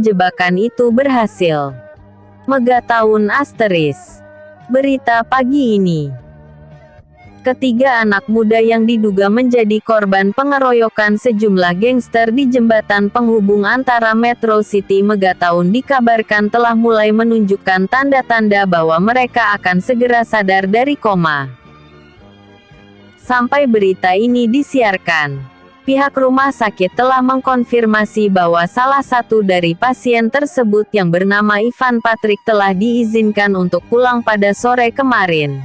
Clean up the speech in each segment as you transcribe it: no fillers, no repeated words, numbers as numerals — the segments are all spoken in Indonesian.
jebakan itu berhasil. Megatahun ***. Berita pagi ini. Ketiga anak muda yang diduga menjadi korban pengeroyokan sejumlah gangster di jembatan penghubung antara Metro City Megatahun dikabarkan telah mulai menunjukkan tanda-tanda bahwa mereka akan segera sadar dari koma. Sampai berita ini disiarkan, pihak rumah sakit telah mengkonfirmasi bahwa salah satu dari pasien tersebut yang bernama Ivan Patrick telah diizinkan untuk pulang pada sore kemarin.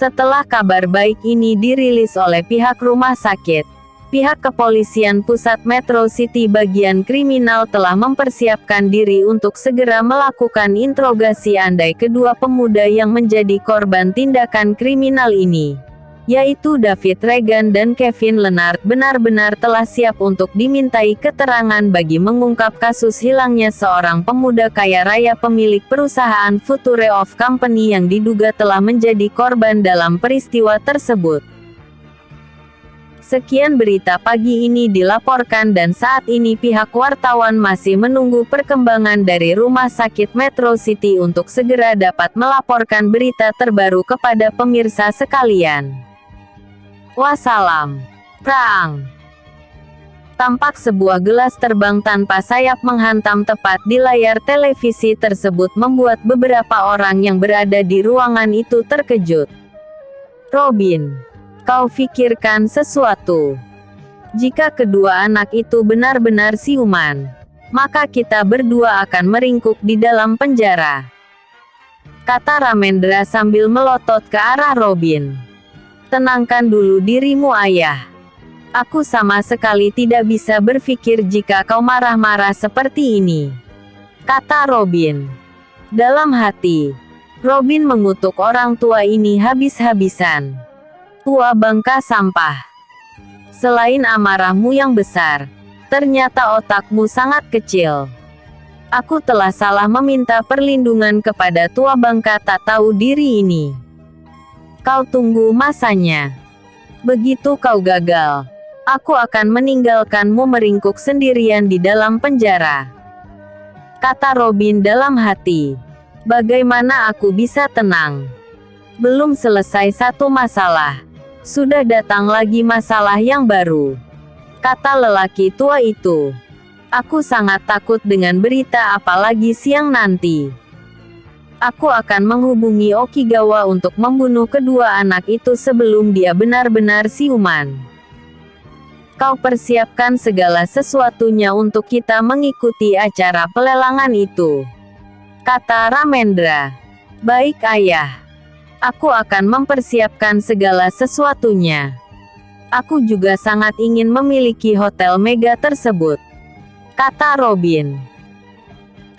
Setelah kabar baik ini dirilis oleh pihak rumah sakit, pihak kepolisian pusat Metro City bagian kriminal telah mempersiapkan diri untuk segera melakukan interogasi andai kedua pemuda yang menjadi korban tindakan kriminal ini, yaitu David Regan dan Kevin Leonard, benar-benar telah siap untuk dimintai keterangan bagi mengungkap kasus hilangnya seorang pemuda kaya raya pemilik perusahaan Future of Company yang diduga telah menjadi korban dalam peristiwa tersebut. Sekian berita pagi ini dilaporkan dan saat ini pihak wartawan masih menunggu perkembangan dari Rumah Sakit Metro City untuk segera dapat melaporkan berita terbaru kepada pemirsa sekalian. Wassalam. Prang. Tampak sebuah gelas terbang tanpa sayap menghantam tepat di layar televisi tersebut membuat beberapa orang yang berada di ruangan itu terkejut. Robin, kau pikirkan sesuatu? Jika kedua anak itu benar-benar siuman, maka kita berdua akan meringkuk di dalam penjara, kata Ramendra sambil melotot ke arah Robin. Tenangkan dulu dirimu ayah. Aku sama sekali tidak bisa berpikir jika kau marah-marah seperti ini, kata Robin. Dalam hati, Robin mengutuk orang tua ini habis-habisan. Tua bangka sampah. Selain amarahmu yang besar, ternyata otakmu sangat kecil. Aku telah salah meminta perlindungan kepada tua bangka tak tahu diri ini. Kau tunggu masanya. Begitu kau gagal, aku akan meninggalkanmu meringkuk sendirian di dalam penjara, kata Robin dalam hati. Bagaimana aku bisa tenang? Belum selesai satu masalah, sudah datang lagi masalah yang baru, kata lelaki tua itu. Aku sangat takut dengan berita apalagi siang nanti. Aku akan menghubungi Okigawa untuk membunuh kedua anak itu sebelum dia benar-benar siuman. Kau persiapkan segala sesuatunya untuk kita mengikuti acara pelelangan itu, kata Ramendra. Baik ayah. Aku akan mempersiapkan segala sesuatunya. Aku juga sangat ingin memiliki hotel mega tersebut, kata Robin.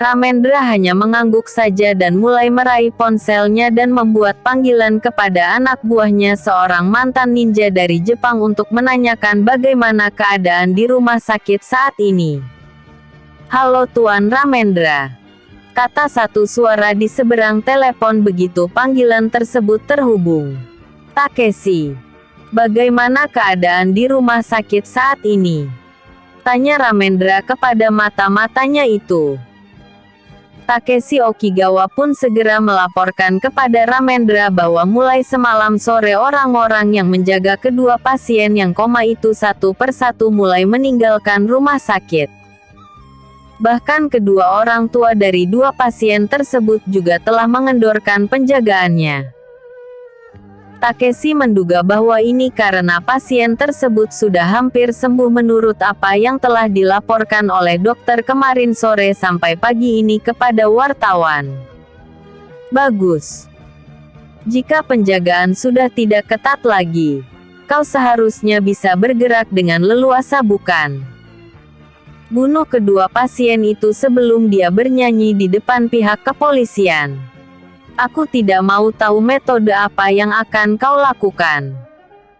Ramendra hanya mengangguk saja dan mulai meraih ponselnya dan membuat panggilan kepada anak buahnya, seorang mantan ninja dari Jepang, untuk menanyakan bagaimana keadaan di rumah sakit saat ini. Halo Tuan Ramendra, kata satu suara di seberang telepon begitu panggilan tersebut terhubung. Takeshi, bagaimana keadaan di rumah sakit saat ini? Tanya Ramendra kepada mata-matanya itu. Takeshi Okigawa pun segera melaporkan kepada Ramendra bahwa mulai semalam sore orang-orang yang menjaga kedua pasien yang koma itu satu persatu mulai meninggalkan rumah sakit. Bahkan kedua orang tua dari dua pasien tersebut juga telah mengendorkan penjagaannya. Takeshi menduga bahwa ini karena pasien tersebut sudah hampir sembuh menurut apa yang telah dilaporkan oleh dokter kemarin sore sampai pagi ini kepada wartawan. Bagus. Jika penjagaan sudah tidak ketat lagi, kau seharusnya bisa bergerak dengan leluasa, bukan? Bunuh kedua pasien itu sebelum dia bernyanyi di depan pihak kepolisian. Aku tidak mau tahu metode apa yang akan kau lakukan.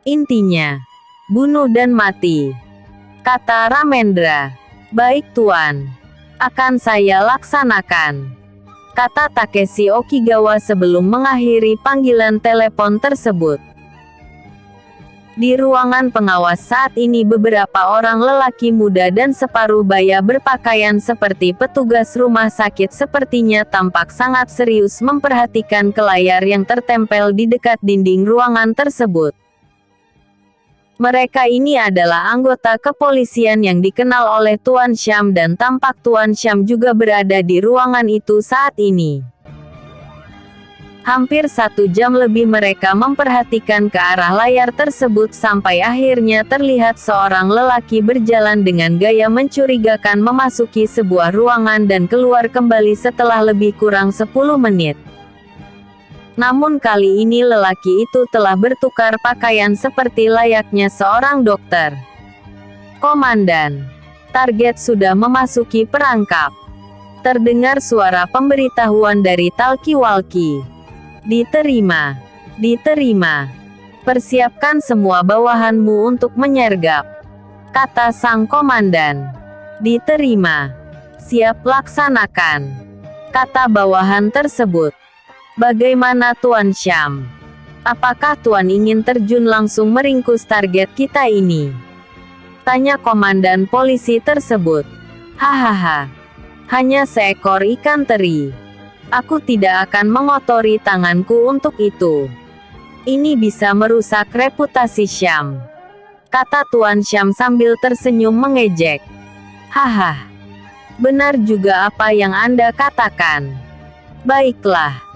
Intinya, bunuh dan mati, kata Ramendra. Baik Tuan, akan saya laksanakan, kata Takeshi Okigawa sebelum mengakhiri panggilan telepon tersebut. Di ruangan pengawas saat ini beberapa orang lelaki muda dan separuh baya berpakaian seperti petugas rumah sakit sepertinya tampak sangat serius memperhatikan ke layar yang tertempel di dekat dinding ruangan tersebut. Mereka ini adalah anggota kepolisian yang dikenal oleh Tuan Syam dan tampak Tuan Syam juga berada di ruangan itu saat ini. Hampir 1 jam lebih mereka memperhatikan ke arah layar tersebut sampai akhirnya terlihat seorang lelaki berjalan dengan gaya mencurigakan memasuki sebuah ruangan dan keluar kembali setelah lebih kurang 10 menit. Namun kali ini lelaki itu telah bertukar pakaian seperti layaknya seorang dokter. "Komandan, target sudah memasuki perangkap." Terdengar suara pemberitahuan dari talkie-walkie. "Diterima. Diterima. Persiapkan semua bawahanmu untuk menyergap," kata sang komandan. "Diterima. Siap laksanakan," kata bawahan tersebut. "Bagaimana Tuan Syam? Apakah Tuan ingin terjun langsung meringkus target kita ini?" tanya komandan polisi tersebut. "Hahaha. Hanya seekor ikan teri. Aku tidak akan mengotori tanganku untuk itu. Ini bisa merusak reputasi Syam," kata Tuan Syam sambil tersenyum mengejek. "Haha. Benar juga apa yang Anda katakan. Baiklah.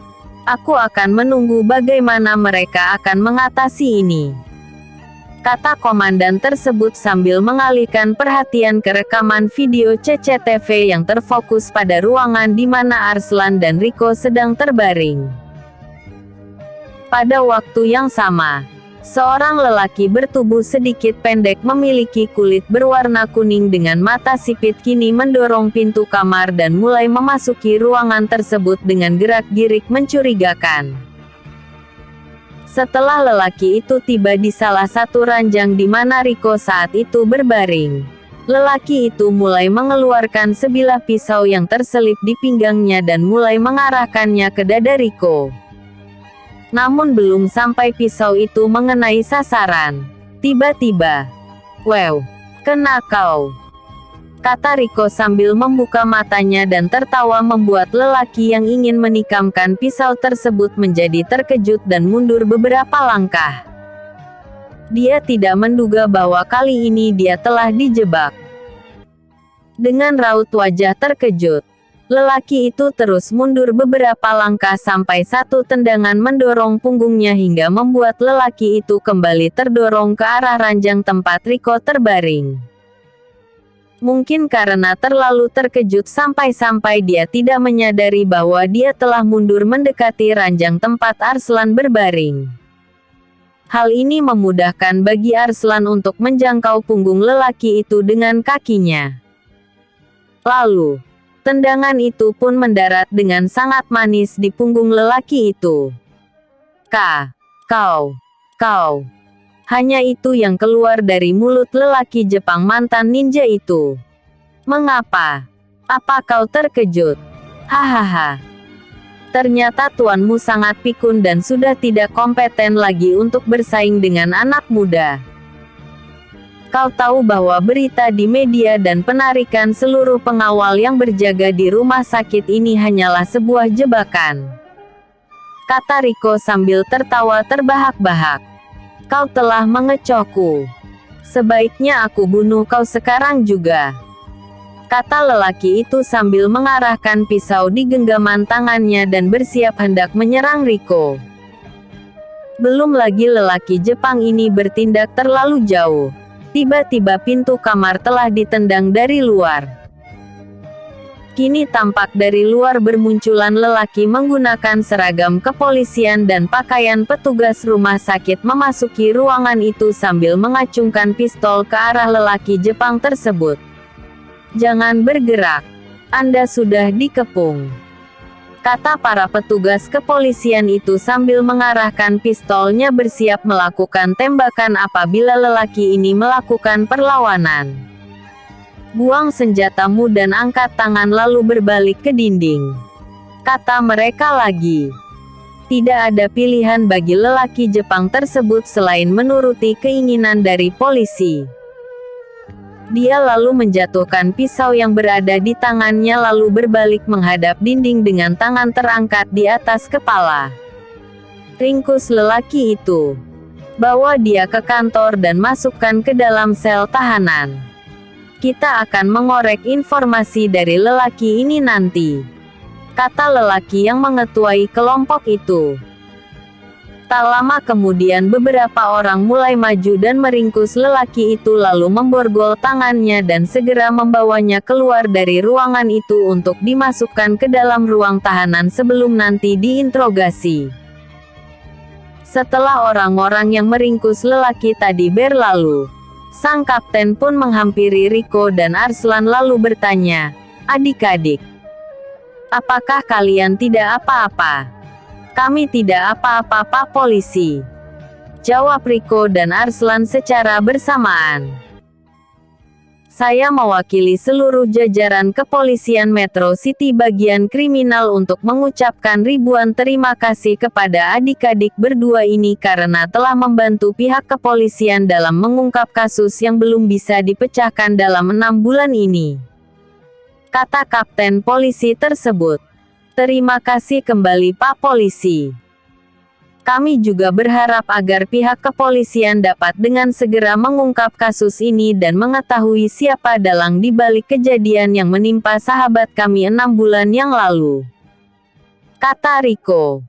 Aku akan menunggu bagaimana mereka akan mengatasi ini," kata komandan tersebut sambil mengalihkan perhatian ke rekaman video CCTV yang terfokus pada ruangan di mana Arslan dan Riko sedang terbaring. Pada waktu yang sama, seorang lelaki bertubuh sedikit pendek memiliki kulit berwarna kuning dengan mata sipit kini mendorong pintu kamar dan mulai memasuki ruangan tersebut dengan gerak-gerik mencurigakan. Setelah lelaki itu tiba di salah satu ranjang di mana Riko saat itu berbaring, lelaki itu mulai mengeluarkan sebilah pisau yang terselip di pinggangnya dan mulai mengarahkannya ke dada Riko. Namun belum sampai pisau itu mengenai sasaran, tiba-tiba, "Wow, kena kau," kata Riko sambil membuka matanya dan tertawa membuat lelaki yang ingin menikamkan pisau tersebut menjadi terkejut dan mundur beberapa langkah. Dia tidak menduga bahwa kali ini dia telah dijebak. Dengan raut wajah terkejut, lelaki itu terus mundur beberapa langkah sampai satu tendangan mendorong punggungnya hingga membuat lelaki itu kembali terdorong ke arah ranjang tempat Riko terbaring. Mungkin karena terlalu terkejut sampai-sampai dia tidak menyadari bahwa dia telah mundur mendekati ranjang tempat Arslan berbaring. Hal ini memudahkan bagi Arslan untuk menjangkau punggung lelaki itu dengan kakinya. Lalu, tendangan itu pun mendarat dengan sangat manis di punggung lelaki itu. Kau. Hanya itu yang keluar dari mulut lelaki Jepang mantan ninja itu. "Mengapa? Apa kau terkejut? Hahaha. Ternyata tuanmu sangat pikun dan sudah tidak kompeten lagi untuk bersaing dengan anak muda. Kau tahu bahwa berita di media dan penarikan seluruh pengawal yang berjaga di rumah sakit ini hanyalah sebuah jebakan," kata Riko sambil tertawa terbahak-bahak. "Kau telah mengecohku. Sebaiknya aku bunuh kau sekarang juga," kata lelaki itu sambil mengarahkan pisau di genggaman tangannya dan bersiap hendak menyerang Riko. Belum lagi lelaki Jepang ini bertindak terlalu jauh. Tiba-tiba pintu kamar telah ditendang dari luar. Kini tampak dari luar bermunculan lelaki menggunakan seragam kepolisian dan pakaian petugas rumah sakit memasuki ruangan itu sambil mengacungkan pistol ke arah lelaki Jepang tersebut. "Jangan bergerak. Anda sudah dikepung," kata para petugas kepolisian itu sambil mengarahkan pistolnya bersiap melakukan tembakan apabila lelaki ini melakukan perlawanan. "Buang senjatamu dan angkat tangan lalu berbalik ke dinding," kata mereka lagi. Tidak ada pilihan bagi lelaki Jepang tersebut selain menuruti keinginan dari polisi. Dia lalu menjatuhkan pisau yang berada di tangannya lalu berbalik menghadap dinding dengan tangan terangkat di atas kepala. Ringkus lelaki itu. Bawa dia ke kantor dan masukkan ke dalam sel tahanan. Kita akan mengorek informasi dari lelaki ini nanti, kata lelaki yang mengetuai kelompok itu. Tak lama kemudian beberapa orang mulai maju dan meringkus lelaki itu lalu memborgol tangannya dan segera membawanya keluar dari ruangan itu untuk dimasukkan ke dalam ruang tahanan sebelum nanti diinterogasi. Setelah orang-orang yang meringkus lelaki tadi berlalu, sang kapten pun menghampiri Riko dan Arslan lalu bertanya, "Adik-adik, apakah kalian tidak apa-apa?" "Kami tidak apa-apa, Pak Polisi," jawab Riko dan Arslan secara bersamaan. "Saya mewakili seluruh jajaran kepolisian Metro City bagian kriminal untuk mengucapkan ribuan terima kasih kepada adik-adik berdua ini karena telah membantu pihak kepolisian dalam mengungkap kasus yang belum bisa dipecahkan dalam 6 bulan ini," kata kapten polisi tersebut. "Terima kasih kembali Pak Polisi. Kami juga berharap agar pihak kepolisian dapat dengan segera mengungkap kasus ini dan mengetahui siapa dalang di balik kejadian yang menimpa sahabat kami 6 bulan yang lalu," kata Riko.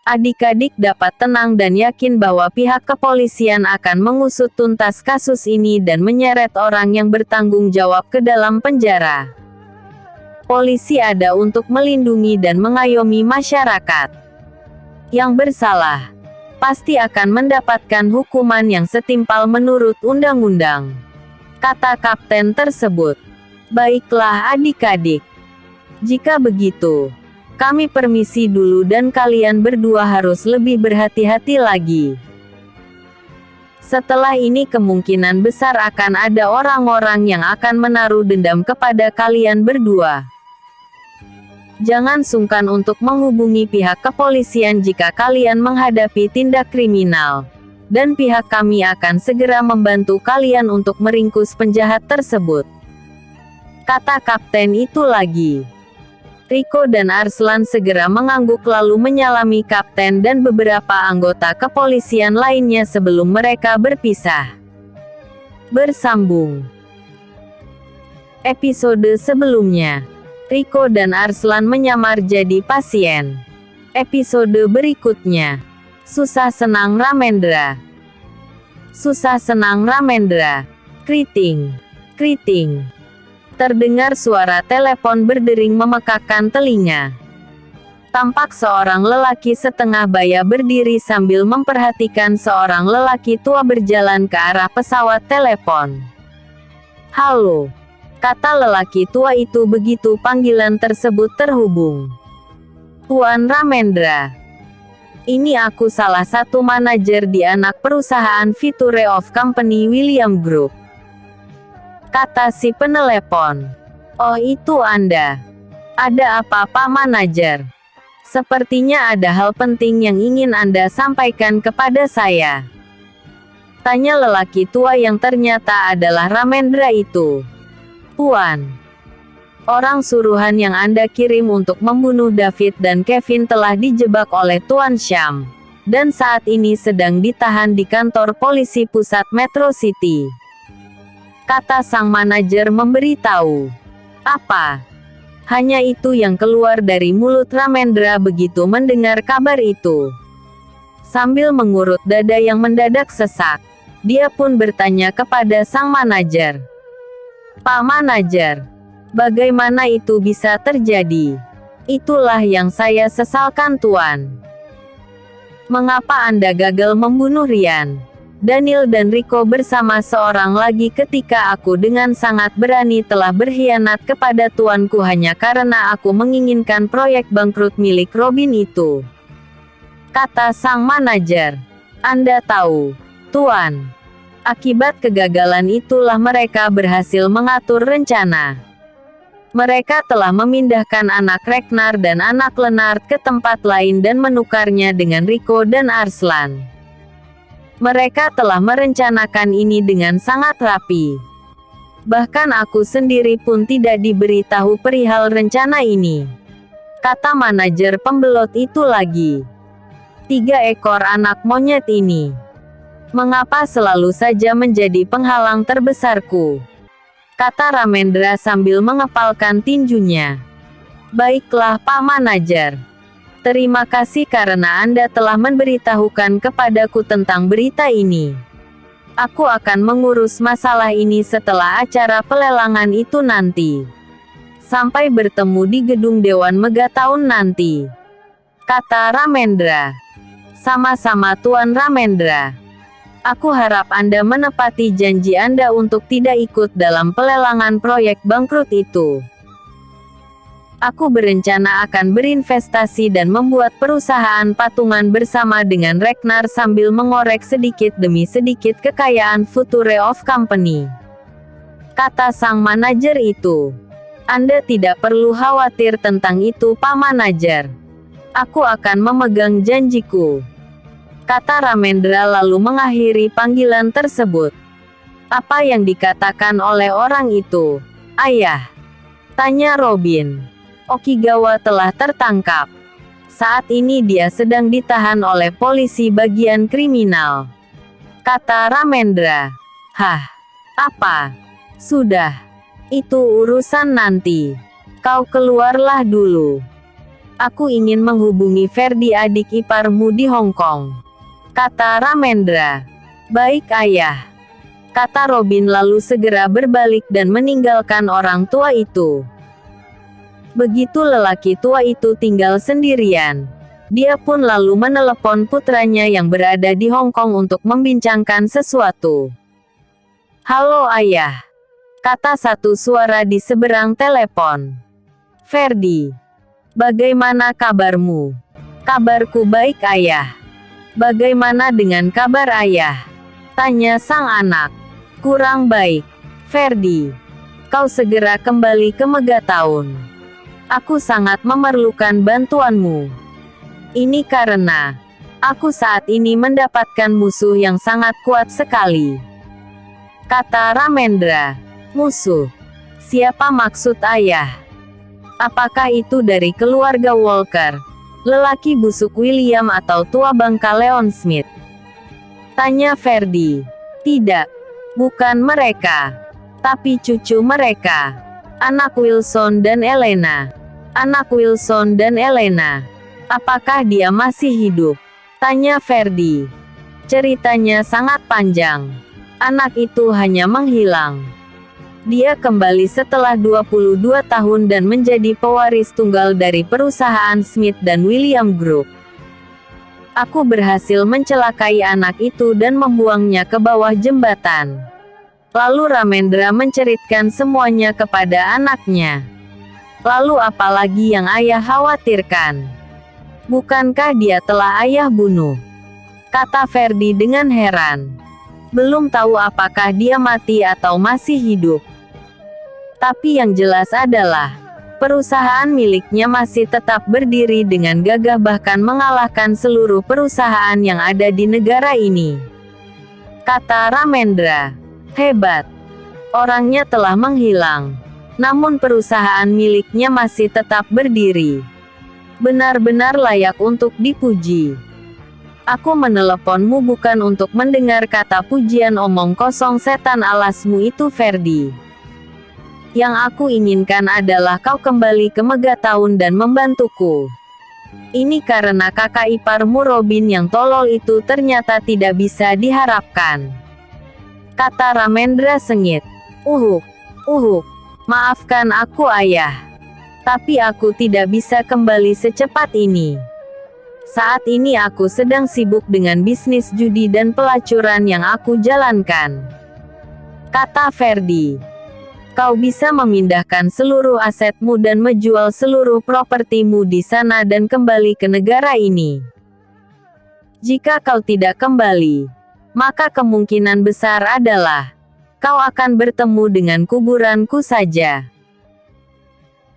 "Adik-adik dapat tenang dan yakin bahwa pihak kepolisian akan mengusut tuntas kasus ini dan menyeret orang yang bertanggung jawab ke dalam penjara. Polisi ada untuk melindungi dan mengayomi masyarakat. Yang bersalah pasti akan mendapatkan hukuman yang setimpal menurut undang-undang," kata kapten tersebut. "Baiklah adik-adik. Jika begitu, kami permisi dulu dan kalian berdua harus lebih berhati-hati lagi. Setelah ini kemungkinan besar akan ada orang-orang yang akan menaruh dendam kepada kalian berdua. Jangan sungkan untuk menghubungi pihak kepolisian jika kalian menghadapi tindak kriminal, dan pihak kami akan segera membantu kalian untuk meringkus penjahat tersebut," kata kapten itu lagi. Riko dan Arslan segera mengangguk lalu menyalami kapten dan beberapa anggota kepolisian lainnya sebelum mereka berpisah. Bersambung episode sebelumnya. Riko dan Arslan menyamar jadi pasien. Episode berikutnya. Susah senang Ramendra. Susah senang Ramendra. Kriting. Kriting. Terdengar suara telepon berdering memekakkan telinga. Tampak seorang lelaki setengah baya berdiri sambil memperhatikan seorang lelaki tua berjalan ke arah pesawat telepon. "Halo," kata lelaki tua itu begitu panggilan tersebut terhubung. "Tuan Ramendra. Ini aku salah satu manajer di anak perusahaan Future of Company William Group," kata si penelepon. "Oh itu Anda. Ada apa Pak Manajer? Sepertinya ada hal penting yang ingin Anda sampaikan kepada saya," tanya lelaki tua yang ternyata adalah Ramendra itu. "Tuan, orang suruhan yang Anda kirim untuk membunuh David dan Kevin telah dijebak oleh Tuan Syam, dan saat ini sedang ditahan di kantor polisi pusat Metro City," kata sang manajer memberitahu. "Apa?" Hanya itu yang keluar dari mulut Ramendra begitu mendengar kabar itu. Sambil mengurut dada yang mendadak sesak, dia pun bertanya kepada sang manajer. "Pak Manajer, bagaimana itu bisa terjadi?" "Itulah yang saya sesalkan Tuan. Mengapa Anda gagal membunuh Ryan, Daniel dan Riko bersama seorang lagi ketika aku dengan sangat berani telah berkhianat kepada tuanku hanya karena aku menginginkan proyek bangkrut milik Robin itu," kata sang manajer. "Anda tahu, Tuan, akibat kegagalan itulah mereka berhasil mengatur rencana Mereka telah memindahkan anak Ragnar dan anak Lennart ke tempat lain dan menukarnya dengan Rico dan Arslan. Mereka telah merencanakan ini dengan sangat rapi. Bahkan aku sendiri pun tidak diberitahu perihal rencana ini. Kata manajer pembelot itu lagi. 3 ekor anak monyet ini. Mengapa selalu saja menjadi penghalang terbesarku? Kata Ramendra sambil mengepalkan tinjunya. Baiklah Pak Manajer. Terima kasih karena Anda telah memberitahukan kepadaku tentang berita ini. Aku akan mengurus masalah ini setelah acara pelelangan itu nanti. Sampai bertemu di gedung Dewan Megatahun nanti. Kata Ramendra. Sama-sama Tuan Ramendra. Aku harap Anda menepati janji Anda untuk tidak ikut dalam pelelangan proyek bangkrut itu. Aku berencana akan berinvestasi dan membuat perusahaan patungan bersama dengan Ragnar sambil mengorek sedikit demi sedikit kekayaan Future of Company. Kata sang manajer itu. Anda tidak perlu khawatir tentang itu Pak Manajer. Aku akan memegang janjiku. Kata Ramendra lalu mengakhiri panggilan tersebut. Apa yang dikatakan oleh orang itu? Ayah? Tanya Robin. Okigawa telah tertangkap. Saat ini dia sedang ditahan oleh polisi bagian kriminal. Kata Ramendra. Hah? Apa? Sudah. Itu urusan nanti. Kau keluarlah dulu. Aku ingin menghubungi Ferdi adik iparmu di Hong Kong. Kata Ramendra. Baik ayah. Kata Robin lalu segera berbalik dan meninggalkan orang tua itu. Begitu lelaki tua itu tinggal sendirian. Dia pun lalu menelepon putranya yang berada di Hong Kong untuk membincangkan sesuatu. Halo ayah. Kata satu suara di seberang telepon. Ferdi. Bagaimana kabarmu? Kabarku baik ayah. Bagaimana dengan kabar ayah? Tanya sang anak. Kurang baik. Ferdi. Kau segera kembali ke Megatahun. Aku sangat memerlukan bantuanmu. Ini karena aku saat ini mendapatkan musuh yang sangat kuat sekali. Kata Ramendra. Musuh? Siapa maksud ayah? Apakah itu dari keluarga Walker? Lelaki busuk William atau tua bangka Leon Smith? Tanya Ferdi. Tidak. Bukan mereka. Tapi cucu mereka. Anak Wilson dan Elena. Anak Wilson dan Elena. Apakah dia masih hidup? Tanya Ferdi. Ceritanya sangat panjang. Anak itu hanya menghilang. Dia kembali setelah 22 tahun dan menjadi pewaris tunggal dari perusahaan Smith dan William Group. Aku berhasil mencelakai anak itu dan membuangnya ke bawah jembatan. Lalu Ramendra menceritakan semuanya kepada anaknya. Lalu apalagi yang ayah khawatirkan? Bukankah dia telah ayah bunuh? Kata Ferdi dengan heran. Belum tahu apakah dia mati atau masih hidup. Tapi yang jelas adalah, perusahaan miliknya masih tetap berdiri dengan gagah bahkan mengalahkan seluruh perusahaan yang ada di negara ini. Kata Ramendra. Hebat. Orangnya telah menghilang. Namun perusahaan miliknya masih tetap berdiri. Benar-benar layak untuk dipuji. Aku meneleponmu bukan untuk mendengar kata pujian omong kosong setan alasmu itu Ferdi. Yang aku inginkan adalah kau kembali ke Megatahun dan membantuku. Ini karena kakak iparmu Robin yang tolol itu ternyata tidak bisa diharapkan. Kata Ramendra sengit. Maafkan aku ayah. Tapi aku tidak bisa kembali secepat ini. Saat ini aku sedang sibuk dengan bisnis judi dan pelacuran yang aku jalankan. Kata Ferdi. Kau bisa memindahkan seluruh asetmu dan menjual seluruh propertimu di sana dan kembali ke negara ini. Jika kau tidak kembali, maka kemungkinan besar adalah kau akan bertemu dengan kuburanku saja.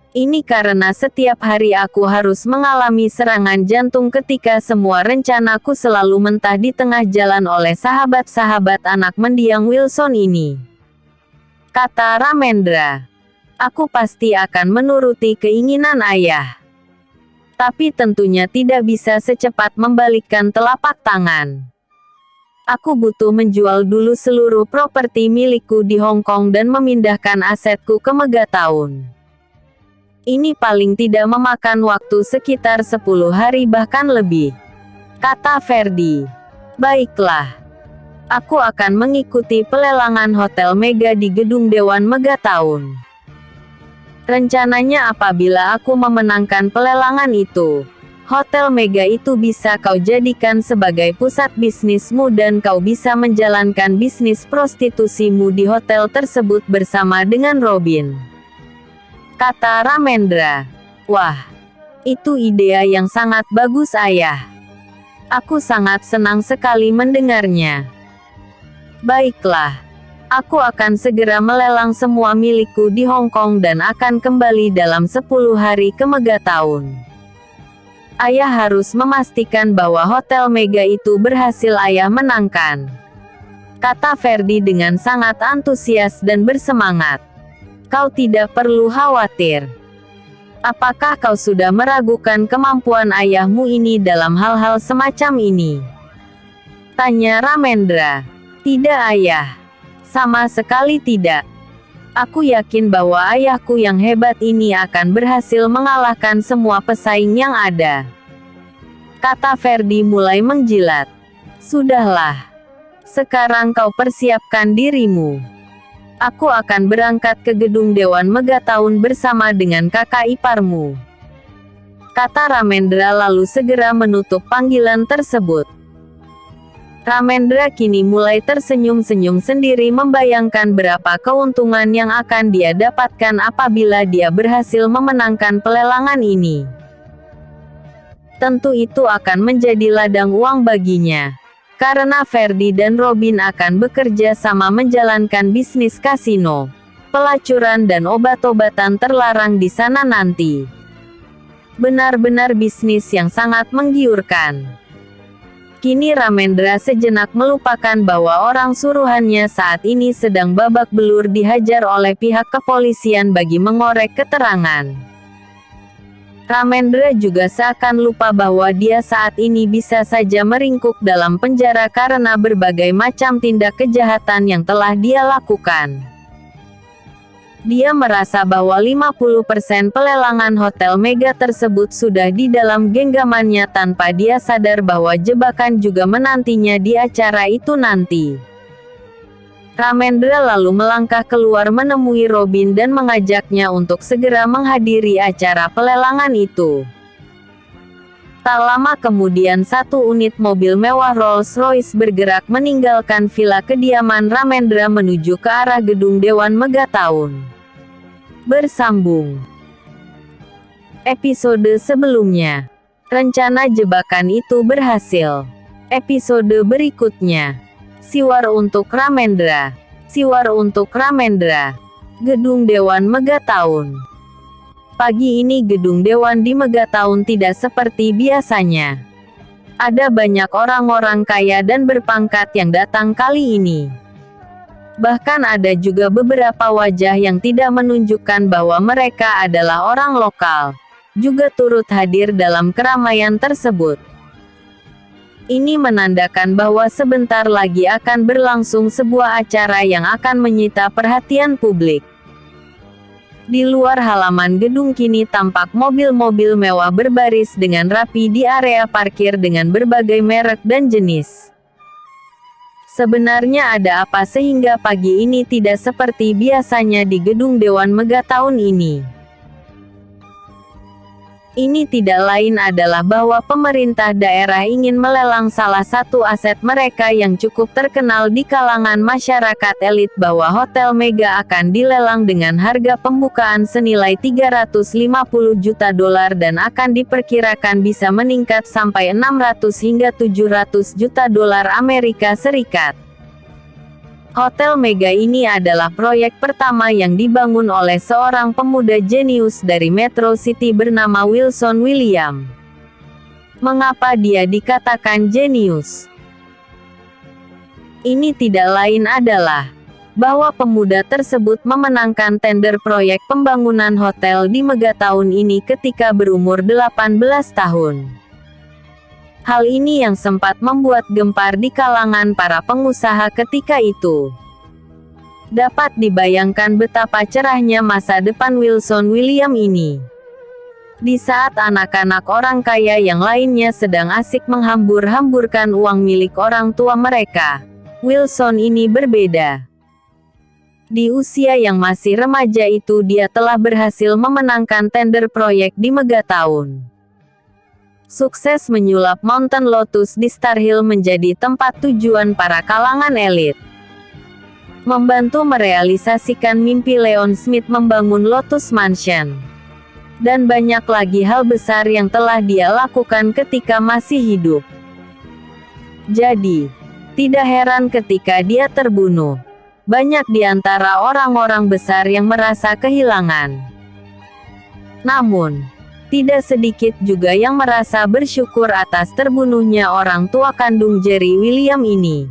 Ini karena setiap hari aku harus mengalami serangan jantung ketika semua rencanaku selalu mentah di tengah jalan oleh sahabat-sahabat anak mendiang Wilson ini. Kata Ramendra. Aku pasti akan menuruti keinginan ayah. Tapi tentunya tidak bisa secepat membalikkan telapak tangan. Aku butuh menjual dulu seluruh properti milikku di Hong Kong dan memindahkan asetku ke Megaton. Ini paling tidak memakan waktu sekitar 10 hari bahkan lebih. Kata Ferdi. Baiklah. Aku akan mengikuti pelelangan Hotel Mega di Gedung Dewan Megaton. Rencananya apabila aku memenangkan pelelangan itu, Hotel Mega itu bisa kau jadikan sebagai pusat bisnismu dan kau bisa menjalankan bisnis prostitusimu di hotel tersebut bersama dengan Robin. Kata Ramendra. Wah, itu ide yang sangat bagus ayah. Aku sangat senang sekali mendengarnya. Baiklah, aku akan segera melelang semua milikku di Hong Kong dan akan kembali dalam 10 hari ke Megaton. Ayah harus memastikan bahwa Hotel Mega itu berhasil ayah menangkan. Kata Ferdi dengan sangat antusias dan bersemangat. Kau tidak perlu khawatir. Apakah kau sudah meragukan kemampuan ayahmu ini dalam hal-hal semacam ini? Tanya Ramendra. Tidak ayah. Sama sekali tidak. Aku yakin bahwa ayahku yang hebat ini akan berhasil mengalahkan semua pesaing yang ada. Kata Ferdi mulai menjilat. Sudahlah. Sekarang kau persiapkan dirimu. Aku akan berangkat ke Gedung Dewan Megaton bersama dengan kakak iparmu. Kata Ramendra lalu segera menutup panggilan tersebut. Ramendra kini mulai tersenyum-senyum sendiri membayangkan berapa keuntungan yang akan dia dapatkan apabila dia berhasil memenangkan pelelangan ini. Tentu itu akan menjadi ladang uang baginya. Karena Ferdi dan Robin akan bekerja sama menjalankan bisnis kasino, pelacuran dan obat-obatan terlarang di sana nanti. Benar-benar bisnis yang sangat menggiurkan. Kini Ramendra sejenak melupakan bahwa orang suruhannya saat ini sedang babak belur dihajar oleh pihak kepolisian bagi mengorek keterangan. Ramendra juga seakan lupa bahwa dia saat ini bisa saja meringkuk dalam penjara karena berbagai macam tindak kejahatan yang telah dia lakukan. Dia merasa bahwa 50% pelelangan Hotel Mega tersebut sudah di dalam genggamannya tanpa dia sadar bahwa jebakan juga menantinya di acara itu nanti. Ramendra lalu melangkah keluar menemui Robin dan mengajaknya untuk segera menghadiri acara pelelangan itu. Tak lama kemudian satu unit mobil mewah Rolls-Royce bergerak meninggalkan villa kediaman Ramendra menuju ke arah Gedung Dewan Megaton. Bersambung. Episode sebelumnya. Rencana jebakan itu berhasil. Episode berikutnya. Siwar untuk Ramendra. Siwar untuk Ramendra. Gedung Dewan Megaton. Pagi ini Gedung Dewan di Megaton tidak seperti biasanya. Ada banyak orang-orang kaya dan berpangkat yang datang kali ini. Bahkan ada juga beberapa wajah yang tidak menunjukkan bahwa mereka adalah orang lokal, juga turut hadir dalam keramaian tersebut. Ini menandakan bahwa sebentar lagi akan berlangsung sebuah acara yang akan menyita perhatian publik. Di luar halaman gedung kini tampak mobil-mobil mewah berbaris dengan rapi di area parkir dengan berbagai merek dan jenis. Sebenarnya ada apa sehingga pagi ini tidak seperti biasanya di Gedung Dewan Megaton ini? Ini tidak lain adalah bahwa pemerintah daerah ingin melelang salah satu aset mereka yang cukup terkenal di kalangan masyarakat elit bahwa Hotel Mega akan dilelang dengan harga pembukaan senilai 350 juta dolar dan akan diperkirakan bisa meningkat sampai 600 hingga 700 juta dolar Amerika Serikat. Hotel Mega ini adalah proyek pertama yang dibangun oleh seorang pemuda jenius dari Metro City bernama Wilson William. Mengapa dia dikatakan jenius? Ini tidak lain adalah bahwa pemuda tersebut memenangkan tender proyek pembangunan hotel di Mega tahun ini ketika berumur 18 tahun. Hal ini yang sempat membuat gempar di kalangan para pengusaha ketika itu. Dapat dibayangkan betapa cerahnya masa depan Wilson William ini. Di saat anak-anak orang kaya yang lainnya sedang asik menghambur-hamburkan uang milik orang tua mereka, Wilson ini berbeda. Di usia yang masih remaja itu dia telah berhasil memenangkan tender proyek di Mega tahun. Sukses menyulap Mountain Lotus di Star Hill menjadi tempat tujuan para kalangan elit. Membantu merealisasikan mimpi Leon Smith membangun Lotus Mansion. Dan banyak lagi hal besar yang telah dia lakukan ketika masih hidup. Jadi, tidak heran ketika dia terbunuh. Banyak di antara orang-orang besar yang merasa kehilangan. Namun, tidak sedikit juga yang merasa bersyukur atas terbunuhnya orang tua kandung Jerry William ini.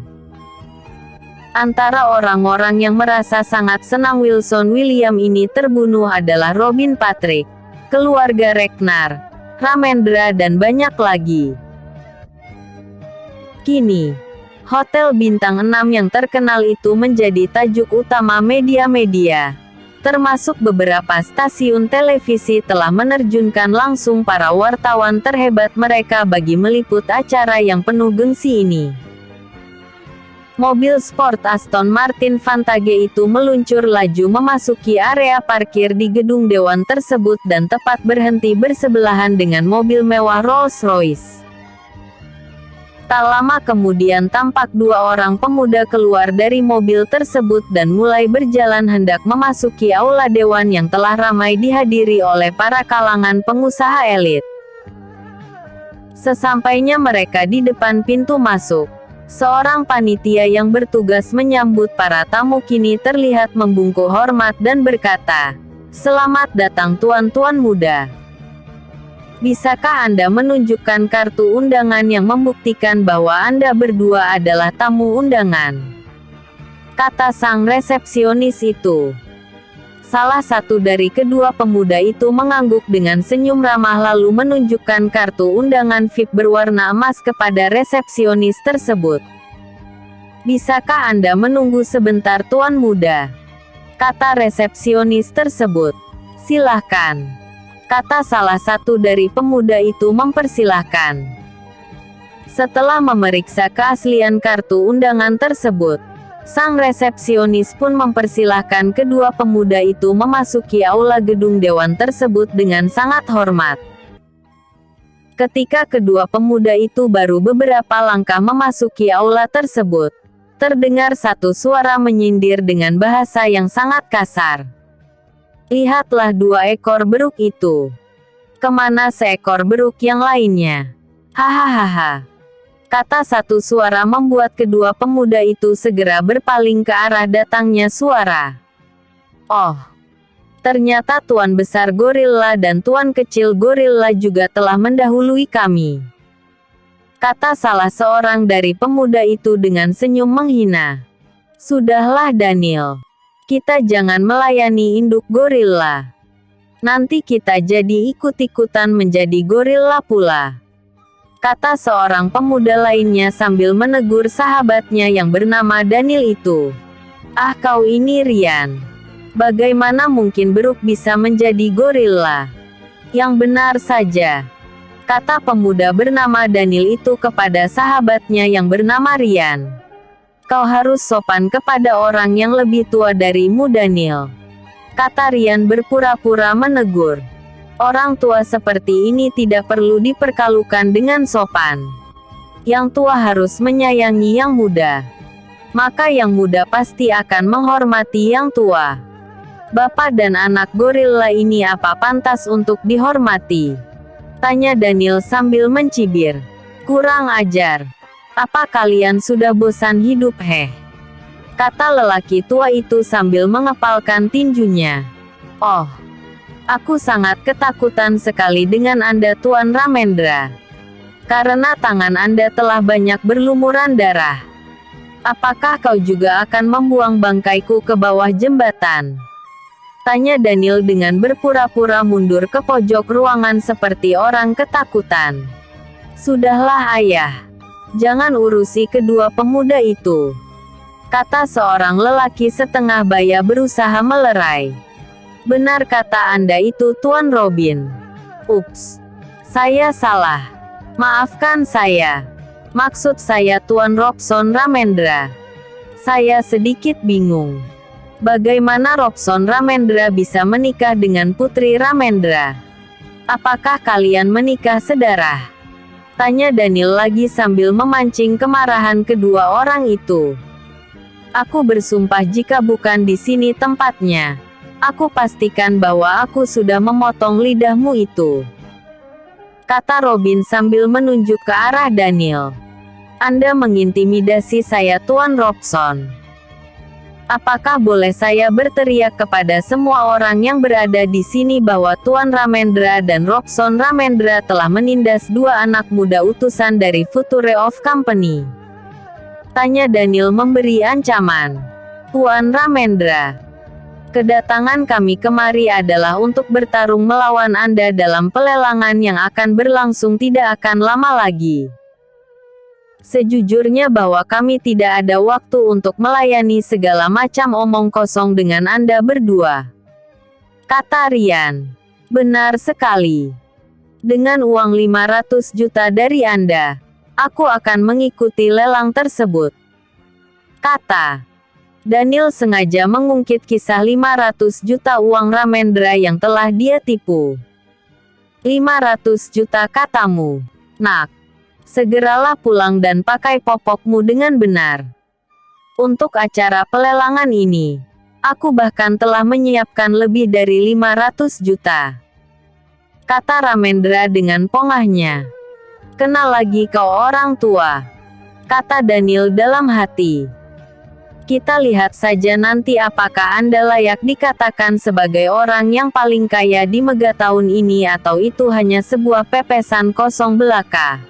Antara orang-orang yang merasa sangat senang Wilson William ini terbunuh adalah Robin Patrick, keluarga Reknar, Ramendra dan banyak lagi. Kini, Hotel Bintang 6 yang terkenal itu menjadi tajuk utama media-media. Termasuk beberapa stasiun televisi telah menerjunkan langsung para wartawan terhebat mereka bagi meliput acara yang penuh gengsi ini. Mobil sport Aston Martin Vantage itu meluncur laju memasuki area parkir di gedung dewan tersebut dan tepat berhenti bersebelahan dengan mobil mewah Rolls-Royce. Tak lama kemudian tampak dua orang pemuda keluar dari mobil tersebut dan mulai berjalan hendak memasuki aula dewan yang telah ramai dihadiri oleh para kalangan pengusaha elit. Sesampainya mereka di depan pintu masuk, seorang panitia yang bertugas menyambut para tamu kini terlihat membungkuk hormat dan berkata, "Selamat datang tuan-tuan muda. Bisakah Anda menunjukkan kartu undangan yang membuktikan bahwa Anda berdua adalah tamu undangan?" kata sang resepsionis itu. Salah satu dari kedua pemuda itu mengangguk dengan senyum ramah lalu menunjukkan kartu undangan VIP berwarna emas kepada resepsionis tersebut. "Bisakah Anda menunggu sebentar tuan muda?" kata resepsionis tersebut. "Silahkan," kata salah satu dari pemuda itu mempersilahkan. Setelah memeriksa keaslian kartu undangan tersebut, sang resepsionis pun mempersilahkan kedua pemuda itu memasuki aula gedung dewan tersebut dengan sangat hormat. Ketika kedua pemuda itu baru beberapa langkah memasuki aula tersebut, terdengar satu suara menyindir dengan bahasa yang sangat kasar. "Lihatlah dua ekor beruk itu. Kemana seekor beruk yang lainnya?" "Hahaha," kata satu suara membuat kedua pemuda itu segera berpaling ke arah datangnya suara. "Oh, ternyata Tuan Besar Gorilla dan Tuan Kecil Gorilla juga telah mendahului kami," kata salah seorang dari pemuda itu dengan senyum menghina. "Sudahlah Daniel. Kita jangan melayani induk gorila. Nanti kita jadi ikut-ikutan menjadi gorila pula," kata seorang pemuda lainnya sambil menegur sahabatnya yang bernama Daniel itu. "Ah, kau ini Ryan. Bagaimana mungkin beruk bisa menjadi gorila?" "Yang benar saja," kata pemuda bernama Daniel itu kepada sahabatnya yang bernama Ryan. "Kau harus sopan kepada orang yang lebih tua darimu Daniel," kata Ryan berpura-pura menegur. "Orang tua seperti ini tidak perlu diperkalukan dengan sopan. Yang tua harus menyayangi yang muda. Maka yang muda pasti akan menghormati yang tua. Bapak dan anak gorila ini apa pantas untuk dihormati?" tanya Daniel sambil mencibir. "Kurang ajar. Apa kalian sudah bosan hidup kata lelaki tua itu sambil mengepalkan tinjunya. Oh, aku sangat ketakutan sekali dengan Anda Tuan Ramendra. Karena tangan Anda telah banyak berlumuran darah. Apakah kau juga akan membuang bangkaiku ke bawah jembatan? Tanya Daniel dengan berpura-pura mundur ke pojok ruangan seperti orang ketakutan. Sudahlah ayah. Jangan urusi kedua pemuda itu. Kata seorang lelaki setengah baya berusaha melerai. Benar kata Anda itu Tuan Robin. Ups. Saya salah. Maafkan saya. Maksud saya Tuan Robson Ramendra. Saya sedikit bingung. Bagaimana Robson Ramendra bisa menikah dengan Putri Ramendra? Apakah kalian menikah sedarah? Tanya Daniel lagi sambil memancing kemarahan kedua orang itu. Aku bersumpah jika bukan di sini tempatnya. Aku pastikan bahwa aku sudah memotong lidahmu itu. Kata Robin sambil menunjuk ke arah Daniel. Anda mengintimidasi saya Tuan Robson. Apakah boleh saya berteriak kepada semua orang yang berada di sini bahwa Tuan Ramendra dan Robson Ramendra telah menindas dua anak muda utusan dari Future of Company? Tanya Daniel memberi ancaman. Tuan Ramendra, kedatangan kami kemari adalah untuk bertarung melawan Anda dalam pelelangan yang akan berlangsung tidak akan lama lagi. Sejujurnya bahwa kami tidak ada waktu untuk melayani segala macam omong kosong dengan Anda berdua. Kata Ryan. Benar sekali. Dengan uang 500 juta dari Anda, aku akan mengikuti lelang tersebut. Kata Daniel sengaja mengungkit kisah 500 juta uang Ramendra yang telah dia tipu. 500 juta katamu. Nak. Segeralah pulang dan pakai popokmu dengan benar. Untuk acara pelelangan ini, aku bahkan telah menyiapkan lebih dari 500 juta. Kata Ramendra dengan pongahnya. Kenal lagi kau orang tua. Kata Daniel dalam hati. Kita lihat saja nanti apakah Anda layak dikatakan sebagai orang yang paling kaya di Mega tahun ini atau itu hanya sebuah pepesan kosong belaka.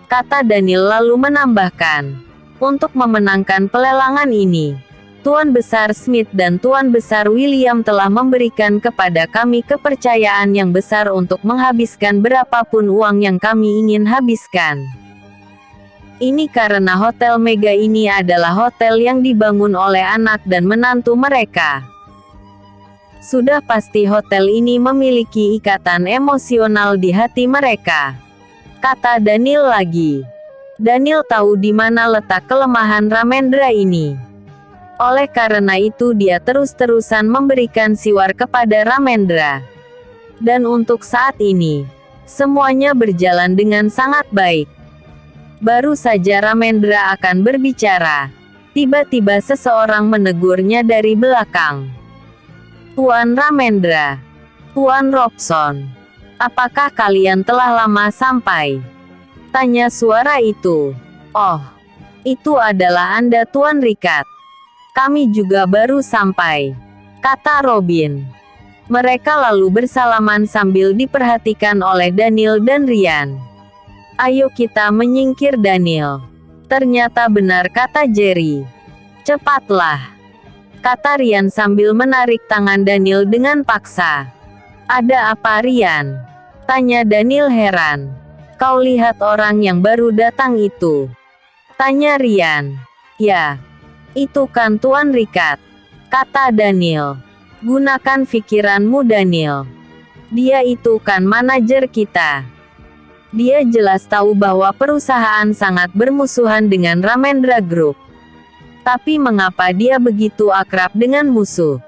Kata Daniel lalu menambahkan, untuk memenangkan pelelangan ini, Tuan Besar Smith dan Tuan Besar William telah memberikan kepada kami kepercayaan yang besar untuk menghabiskan berapapun uang yang kami ingin habiskan. Ini karena Hotel Mega ini adalah hotel yang dibangun oleh anak dan menantu mereka. Sudah pasti hotel ini memiliki ikatan emosional di hati mereka. Kata Daniel lagi. Daniel tahu di mana letak kelemahan Ramendra ini. Oleh karena itu dia terus-terusan memberikan siwar kepada Ramendra. Dan untuk saat ini, semuanya berjalan dengan sangat baik. Baru saja Ramendra akan berbicara. Tiba-tiba seseorang menegurnya dari belakang. Tuan Ramendra. Tuan Robson. Apakah kalian telah lama sampai? Tanya suara itu. Oh, itu adalah Anda Tuan Rikat. Kami juga baru sampai. Kata Robin. Mereka lalu bersalaman sambil diperhatikan oleh Daniel dan Ryan. Ayo kita menyingkir Daniel. Ternyata benar kata Jerry. Cepatlah. Kata Ryan sambil menarik tangan Daniel dengan paksa. Ada apa Ryan? Tanya Daniel heran. Kau lihat orang yang baru datang itu? Tanya Ryan. Ya. Itu kan Tuan Rikat. Kata Daniel. Gunakan pikiranmu Daniel. Dia itu kan manajer kita. Dia jelas tahu bahwa perusahaan sangat bermusuhan dengan Ramendra Group. Tapi mengapa dia begitu akrab dengan musuh?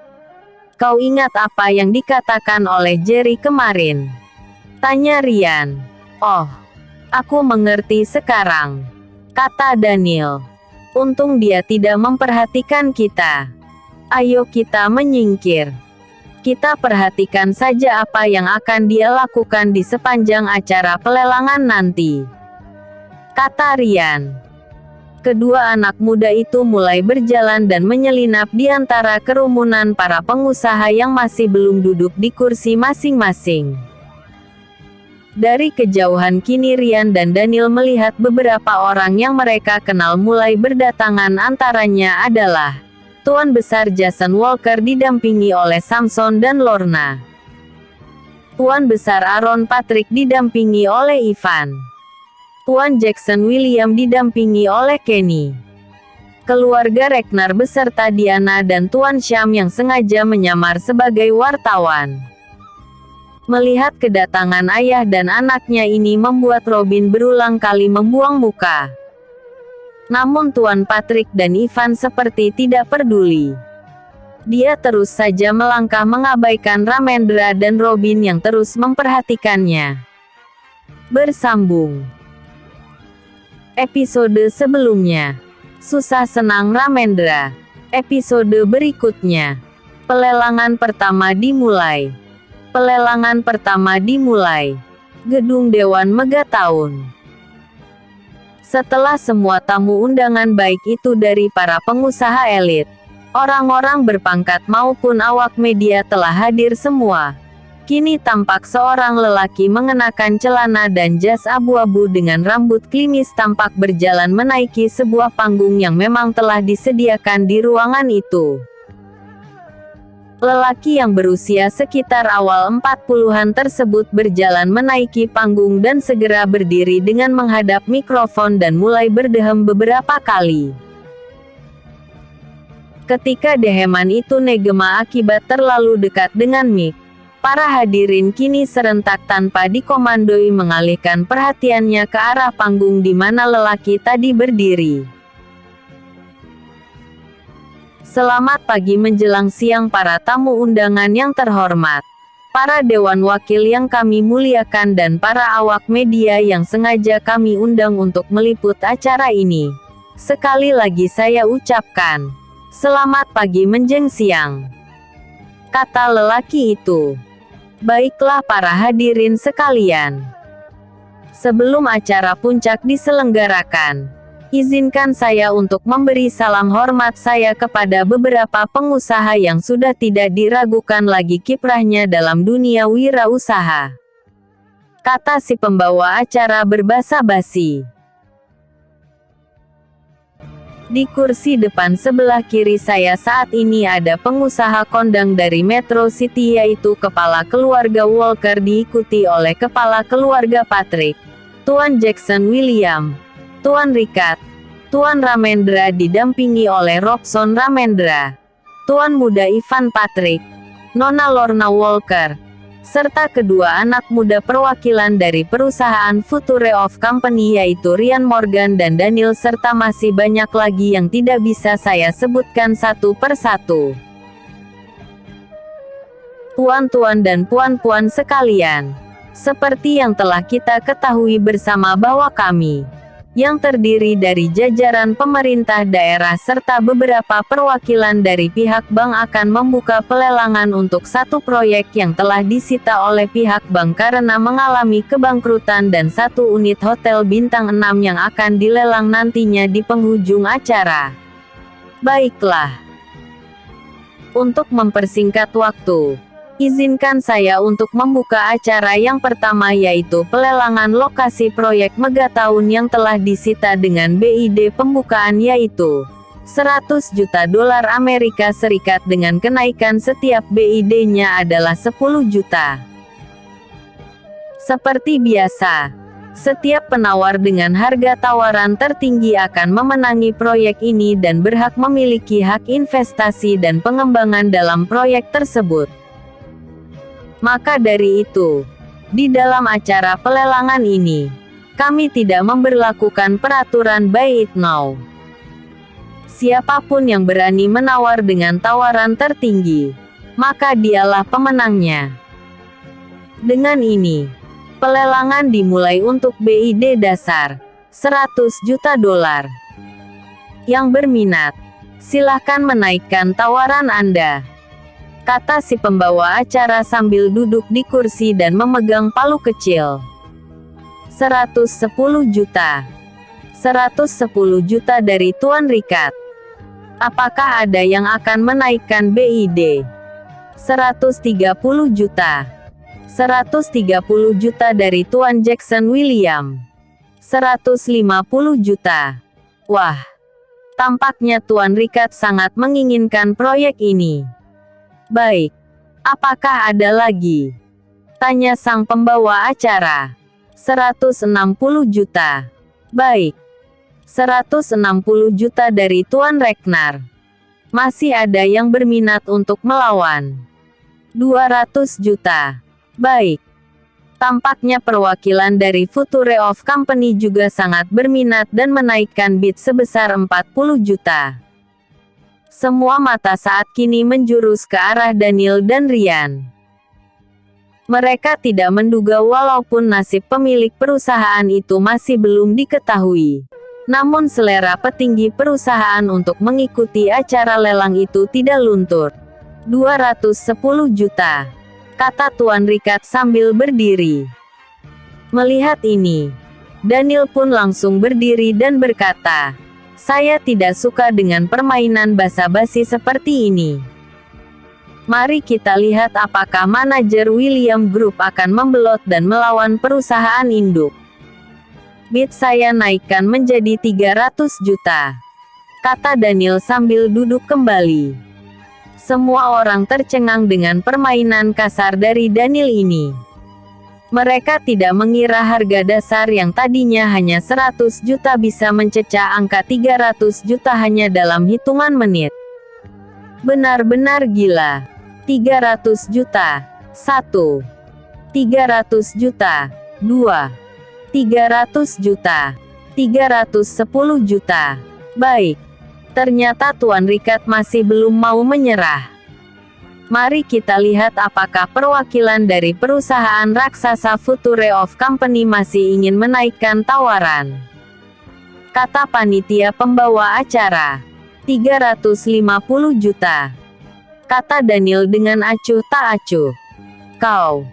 Kau ingat apa yang dikatakan oleh Jerry kemarin? Tanya Ryan. Oh, aku mengerti sekarang. Kata Daniel. Untung dia tidak memperhatikan kita. Ayo kita menyingkir. Kita perhatikan saja apa yang akan dia lakukan di sepanjang acara pelelangan nanti. Kata Ryan. Kedua anak muda itu mulai berjalan dan menyelinap di antara kerumunan para pengusaha yang masih belum duduk di kursi masing-masing. Dari kejauhan kini Ryan dan Daniel melihat beberapa orang yang mereka kenal mulai berdatangan, antaranya adalah Tuan Besar Jason Walker didampingi oleh Samson dan Lorna. Tuan Besar Aaron Patrick didampingi oleh Ivan. Tuan Jackson William didampingi oleh Kenny. Keluarga Ragnar beserta Diana dan Tuan Sham yang sengaja menyamar sebagai wartawan. Melihat kedatangan ayah dan anaknya ini membuat Robin berulang kali membuang muka. Namun Tuan Patrick dan Ivan seperti tidak peduli. Dia terus saja melangkah mengabaikan Ramendra dan Robin yang terus memperhatikannya. Bersambung episode sebelumnya. Susah senang Ramendra. Episode berikutnya. Pelelangan pertama dimulai. Pelelangan pertama dimulai. Gedung Dewan Megathaun. Setelah semua tamu undangan baik itu dari para pengusaha elit, orang-orang berpangkat maupun awak media telah hadir semua. Kini tampak seorang lelaki mengenakan celana dan jas abu-abu dengan rambut klimis tampak berjalan menaiki sebuah panggung yang memang telah disediakan di ruangan itu. Lelaki yang berusia sekitar awal 40-an tersebut berjalan menaiki panggung dan segera berdiri dengan menghadap mikrofon dan mulai berdehem beberapa kali. Ketika deheman itu ngegema akibat terlalu dekat dengan mic, para hadirin kini serentak tanpa dikomandoi mengalihkan perhatiannya ke arah panggung di mana lelaki tadi berdiri. Selamat pagi menjelang siang para tamu undangan yang terhormat, para dewan wakil yang kami muliakan dan para awak media yang sengaja kami undang untuk meliput acara ini. Sekali lagi saya ucapkan, selamat pagi menjelang siang, kata lelaki itu. Baiklah para hadirin sekalian. Sebelum acara puncak diselenggarakan, izinkan saya untuk memberi salam hormat saya kepada beberapa pengusaha yang sudah tidak diragukan lagi kiprahnya dalam dunia wirausaha, kata si pembawa acara berbasa basi. Di kursi depan sebelah kiri saya saat ini ada pengusaha kondang dari Metro City yaitu Kepala Keluarga Walker diikuti oleh Kepala Keluarga Patrick, Tuan Jackson William, Tuan Ricard, Tuan Ramendra didampingi oleh Robson Ramendra, Tuan Muda Ivan Patrick, Nona Lorna Walker, serta kedua anak muda perwakilan dari perusahaan Future of Company yaitu Ryan Morgan dan Daniel serta masih banyak lagi yang tidak bisa saya sebutkan satu persatu. Tuan-tuan dan puan-puan sekalian, seperti yang telah kita ketahui bersama bahwa kami, yang terdiri dari jajaran pemerintah daerah serta beberapa perwakilan dari pihak bank akan membuka pelelangan untuk satu proyek yang telah disita oleh pihak bank karena mengalami kebangkrutan dan satu unit hotel bintang 6 yang akan dilelang nantinya di penghujung acara. Baiklah. Untuk mempersingkat waktu, izinkan saya untuk membuka acara yang pertama yaitu pelelangan lokasi proyek Megathaun yang telah disita dengan BID pembukaan yaitu $100 juta Amerika Serikat dengan kenaikan setiap BID-nya adalah 10 juta. Seperti biasa, setiap penawar dengan harga tawaran tertinggi akan memenangi proyek ini dan berhak memiliki hak investasi dan pengembangan dalam proyek tersebut. Maka dari itu, di dalam acara pelelangan ini, kami tidak memberlakukan peraturan buy it now. Siapapun yang berani menawar dengan tawaran tertinggi, maka dialah pemenangnya. Dengan ini, pelelangan dimulai untuk BID dasar, $100 juta. Yang berminat, silahkan menaikkan tawaran Anda, kata si pembawa acara sambil duduk di kursi dan memegang palu kecil. $110 juta. 110 juta dari Tuan Richard. Apakah ada yang akan menaikkan BID? 130 juta. 130 juta dari Tuan Jackson William. 150 juta. Wah, tampaknya Tuan Richard sangat menginginkan proyek ini. Baik, apakah ada lagi? Tanya sang pembawa acara. 160 juta. Baik. 160 juta dari Tuan Ragnar. Masih ada yang berminat untuk melawan. 200 juta. Baik. Tampaknya perwakilan dari Future of Company juga sangat berminat dan menaikkan bid sebesar 40 juta. Semua mata saat kini menjurus ke arah Daniel dan Ryan. Mereka tidak menduga walaupun nasib pemilik perusahaan itu masih belum diketahui. Namun selera petinggi perusahaan untuk mengikuti acara lelang itu tidak luntur. 210 juta. Kata Tuan Richard sambil berdiri. Melihat ini, Daniel pun langsung berdiri dan berkata, "Saya tidak suka dengan permainan basa-basi seperti ini. Mari kita lihat apakah manajer William Group akan membelot dan melawan perusahaan induk. Bid saya naikkan menjadi 300 juta. Kata Daniel sambil duduk kembali. Semua orang tercengang dengan permainan kasar dari Daniel ini. Mereka tidak mengira harga dasar yang tadinya hanya 100 juta bisa mencecah angka 300 juta hanya dalam hitungan menit. Benar-benar gila. 300 juta. 1. 300 juta. 2. 300 juta. 310 juta. Baik. Ternyata Tuan Richard masih belum mau menyerah. Mari kita lihat apakah perwakilan dari perusahaan raksasa Future of Company masih ingin menaikkan tawaran. Kata panitia pembawa acara. 350 juta. Kata Daniel dengan acuh tak acuh. Kau.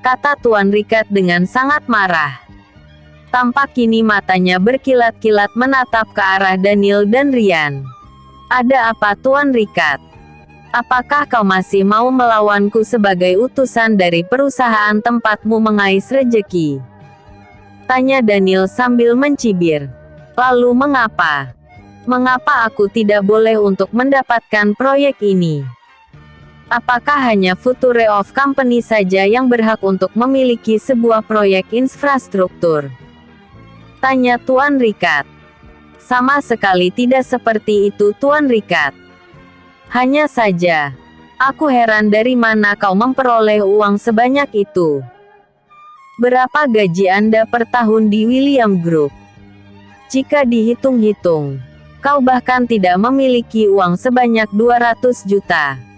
Kata Tuan Richard dengan sangat marah. Tampak kini matanya berkilat-kilat menatap ke arah Daniel dan Ryan. Ada apa Tuan Richard? Apakah kau masih mau melawanku sebagai utusan dari perusahaan tempatmu mengais rejeki? Tanya Daniel sambil mencibir. Lalu mengapa? Mengapa aku tidak boleh untuk mendapatkan proyek ini? Apakah hanya Future of Company saja yang berhak untuk memiliki sebuah proyek infrastruktur? Tanya Tuan Richard. Sama sekali tidak seperti itu Tuan Richard. Hanya saja, aku heran dari mana kau memperoleh uang sebanyak itu. Berapa gaji Anda per tahun di William Group? Jika dihitung-hitung, kau bahkan tidak memiliki uang sebanyak 200 juta.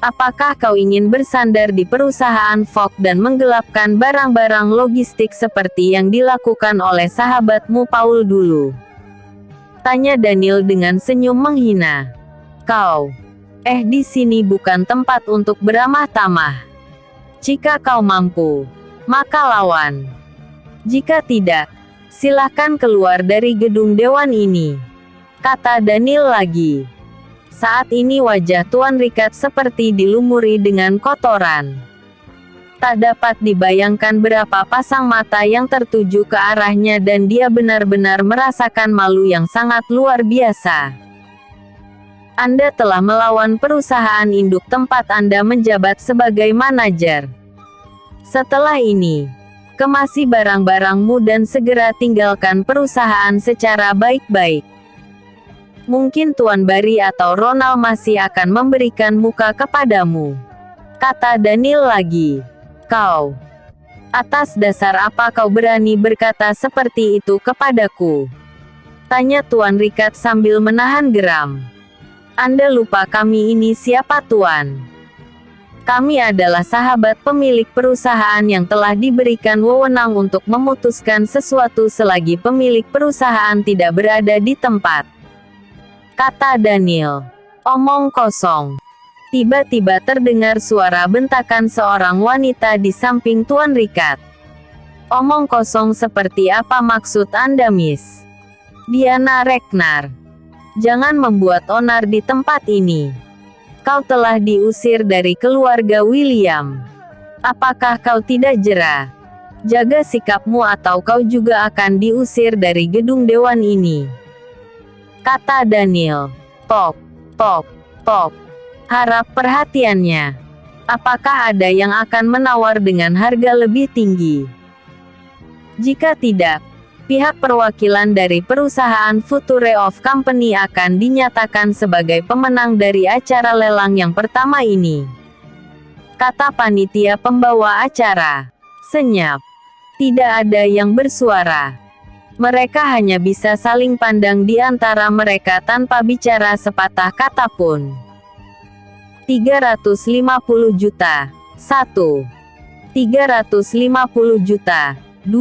Apakah kau ingin bersandar di perusahaan Fok dan menggelapkan barang-barang logistik seperti yang dilakukan oleh sahabatmu Paul dulu? Tanya Daniel dengan senyum menghina. Kau, di sini bukan tempat untuk beramah tamah. Jika kau mampu, maka lawan. Jika tidak, silakan keluar dari gedung dewan ini. Kata Daniel lagi. Saat ini wajah Tuan Richard seperti dilumuri dengan kotoran. Tak dapat dibayangkan berapa pasang mata yang tertuju ke arahnya dan dia benar-benar merasakan malu yang sangat luar biasa. Anda telah melawan perusahaan induk tempat Anda menjabat sebagai manajer. Setelah ini, kemasi barang-barangmu dan segera tinggalkan perusahaan secara baik-baik. Mungkin Tuan Barry atau Ronald masih akan memberikan muka kepadamu. Kata Daniel lagi. Kau. Atas dasar apa kau berani berkata seperti itu kepadaku? Tanya Tuan Richard sambil menahan geram. Anda lupa kami ini siapa Tuan? Kami adalah sahabat pemilik perusahaan yang telah diberikan wewenang untuk memutuskan sesuatu selagi pemilik perusahaan tidak berada di tempat. Kata Daniel. Omong kosong. Tiba-tiba terdengar suara bentakan seorang wanita di samping Tuan Richard. Omong kosong seperti apa maksud Anda, Miss? Diana Reknar. Jangan membuat onar di tempat ini. Kau telah diusir dari keluarga William. Apakah kau tidak jera? Jaga sikapmu atau kau juga akan diusir dari gedung dewan ini. Kata Daniel. Pop, pop, pop. Harap perhatiannya. Apakah ada yang akan menawar dengan harga lebih tinggi? Jika tidak, pihak perwakilan dari perusahaan Future of Company akan dinyatakan sebagai pemenang dari acara lelang yang pertama ini. Kata panitia pembawa acara. Senyap. Tidak ada yang bersuara. Mereka hanya bisa saling pandang di antara mereka tanpa bicara sepatah kata pun. 350 juta. 1. 350 juta. 2.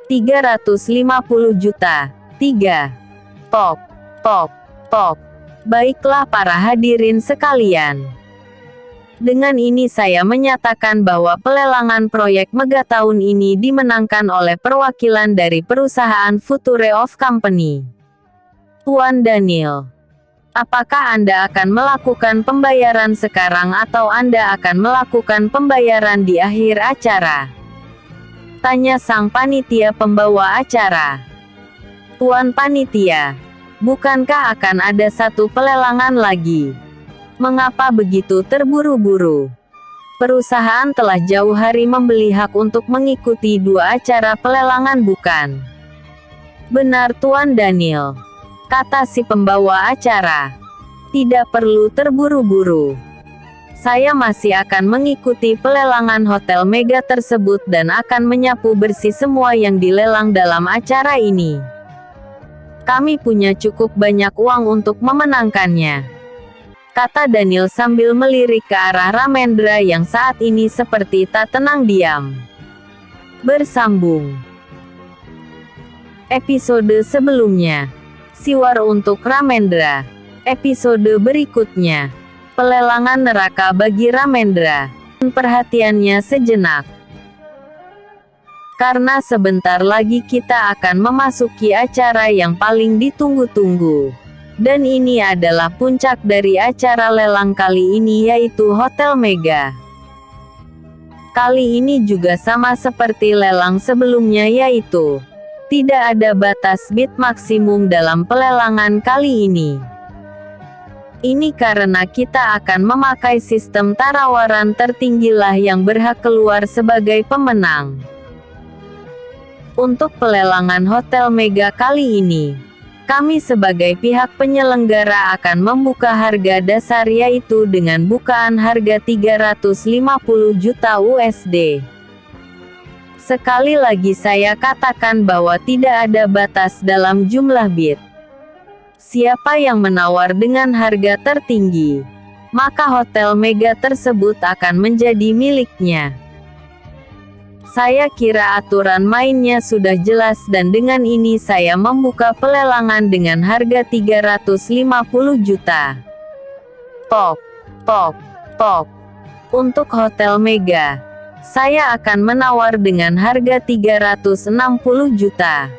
350 juta. 3. Pop, pop, pop. Baiklah para hadirin sekalian. Dengan ini saya menyatakan bahwa pelelangan proyek mega tahun ini dimenangkan oleh perwakilan dari perusahaan Future of Company. Tuan Daniel. Apakah Anda akan melakukan pembayaran sekarang atau Anda akan melakukan pembayaran di akhir acara? Tanya sang panitia pembawa acara. Tuan panitia, bukankah akan ada satu pelelangan lagi? Mengapa begitu terburu-buru? Perusahaan telah jauh hari membeli hak untuk mengikuti 2 acara pelelangan bukan? Benar Tuan Daniel, kata si pembawa acara. Tidak perlu terburu-buru. Saya masih akan mengikuti pelelangan hotel mega tersebut dan akan menyapu bersih semua yang dilelang dalam acara ini. Kami punya cukup banyak uang untuk memenangkannya. Kata Daniel sambil melirik ke arah Ramendra yang saat ini seperti tak tenang diam. Bersambung. Episode sebelumnya. Siwar untuk Ramendra. Episode berikutnya. Pelelangan neraka bagi Ramendra. Perhatiannya sejenak. Karena sebentar lagi kita akan memasuki acara yang paling ditunggu-tunggu. Dan ini adalah puncak dari acara lelang kali ini yaitu Hotel Mega. Kali ini juga sama seperti lelang sebelumnya yaitu tidak ada batas bid maksimum dalam pelelangan kali ini. Ini karena kita akan memakai sistem tawaran tertinggilah yang berhak keluar sebagai pemenang. Untuk pelelangan Hotel Mega kali ini, kami sebagai pihak penyelenggara akan membuka harga dasar yaitu dengan bukaan harga 350 juta USD. Sekali lagi saya katakan bahwa tidak ada batas dalam jumlah bid. Siapa yang menawar dengan harga tertinggi, maka Hotel Mega tersebut akan menjadi miliknya. Saya kira aturan mainnya sudah jelas dan dengan ini saya membuka pelelangan dengan harga 350 juta. Pop, pop, pop. Untuk Hotel Mega, saya akan menawar dengan harga 360 juta.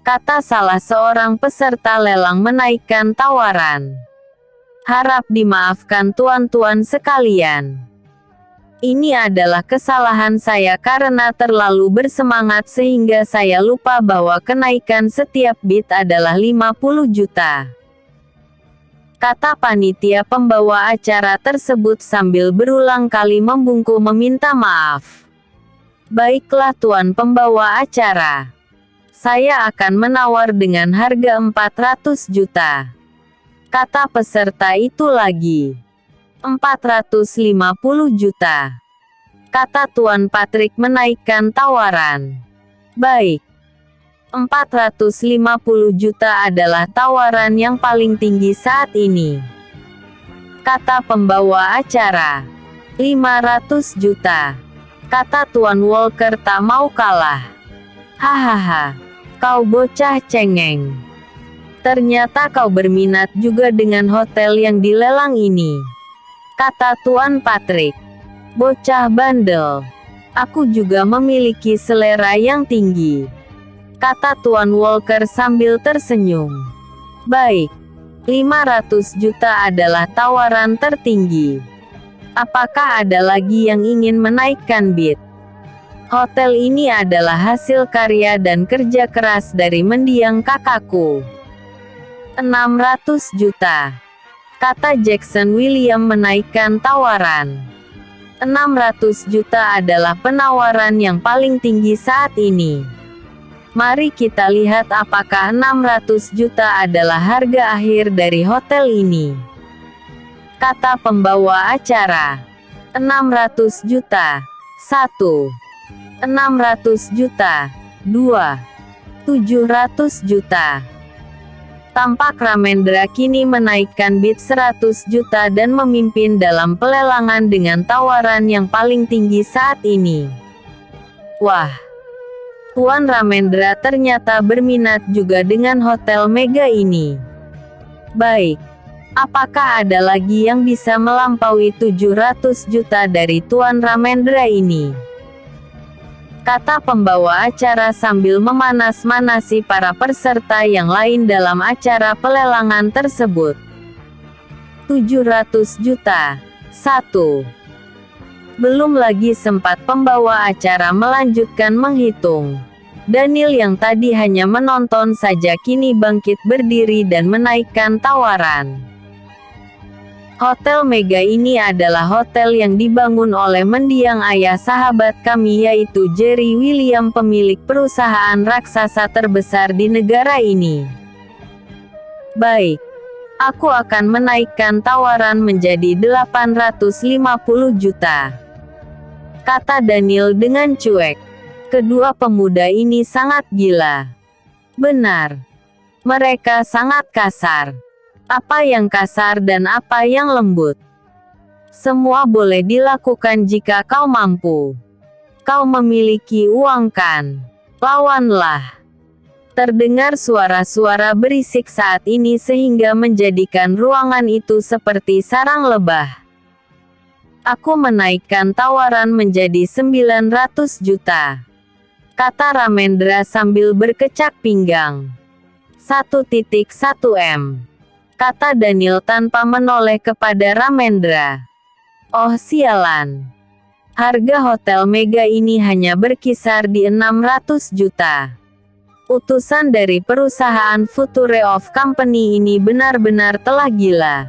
Kata salah seorang peserta lelang menaikkan tawaran. Harap dimaafkan tuan-tuan sekalian. Ini adalah kesalahan saya karena terlalu bersemangat sehingga saya lupa bahwa kenaikan setiap bid adalah 50 juta. Kata panitia pembawa acara tersebut sambil berulang kali membungkuk meminta maaf. Baiklah tuan pembawa acara. Saya akan menawar dengan harga 400 juta. Kata peserta itu lagi. 450 juta. Kata Tuan Patrick menaikkan tawaran. Baik. 450 juta adalah tawaran yang paling tinggi saat ini. Kata pembawa acara. 500 juta. Kata Tuan Walker tak mau kalah. Hahaha. Kau bocah cengeng. Ternyata kau berminat juga dengan hotel yang dilelang ini. Kata Tuan Patrick. Bocah bandel. Aku juga memiliki selera yang tinggi, kata Tuan Walker sambil tersenyum. Baik, 500 juta adalah tawaran tertinggi. Apakah ada lagi yang ingin menaikkan bid? Hotel ini adalah hasil karya dan kerja keras dari mendiang kakakku. 600 juta, kata Jackson William menaikkan tawaran. 600 juta adalah penawaran yang paling tinggi saat ini. Mari kita lihat apakah 600 juta adalah harga akhir dari hotel ini, kata pembawa acara. 600 juta. 1. 600 juta. 2. 700 juta. Tampak Ramendra kini menaikkan bid 100 juta dan memimpin dalam pelelangan dengan tawaran yang paling tinggi saat ini. Wah, Tuan Ramendra ternyata berminat juga dengan hotel mega ini. Baik, apakah ada lagi yang bisa melampaui 700 juta dari Tuan Ramendra ini? Kata pembawa acara sambil memanas-manasi para peserta yang lain dalam acara pelelangan tersebut. 700 juta. 1. Belum lagi sempat pembawa acara melanjutkan menghitung. Daniel yang tadi hanya menonton saja kini bangkit berdiri dan menaikkan tawaran. Hotel mega ini adalah hotel yang dibangun oleh mendiang ayah sahabat kami yaitu Jerry William, pemilik perusahaan raksasa terbesar di negara ini. Baik, aku akan menaikkan tawaran menjadi 850 juta, kata Daniel dengan cuek. Kedua pemuda ini sangat gila. Benar, mereka sangat kasar. Apa yang kasar dan apa yang lembut? Semua boleh dilakukan jika kau mampu. Kau memiliki uang kan? Lawanlah. Terdengar suara-suara berisik saat ini sehingga menjadikan ruangan itu seperti sarang lebah. Aku menaikkan tawaran menjadi 900 juta, kata Ramendra sambil berkecak pinggang. 1.1 M. Kata Daniel tanpa menoleh kepada Ramendra. Oh sialan. Harga hotel mega ini hanya berkisar di 600 juta. Utusan dari perusahaan Future of Company ini benar-benar telah gila,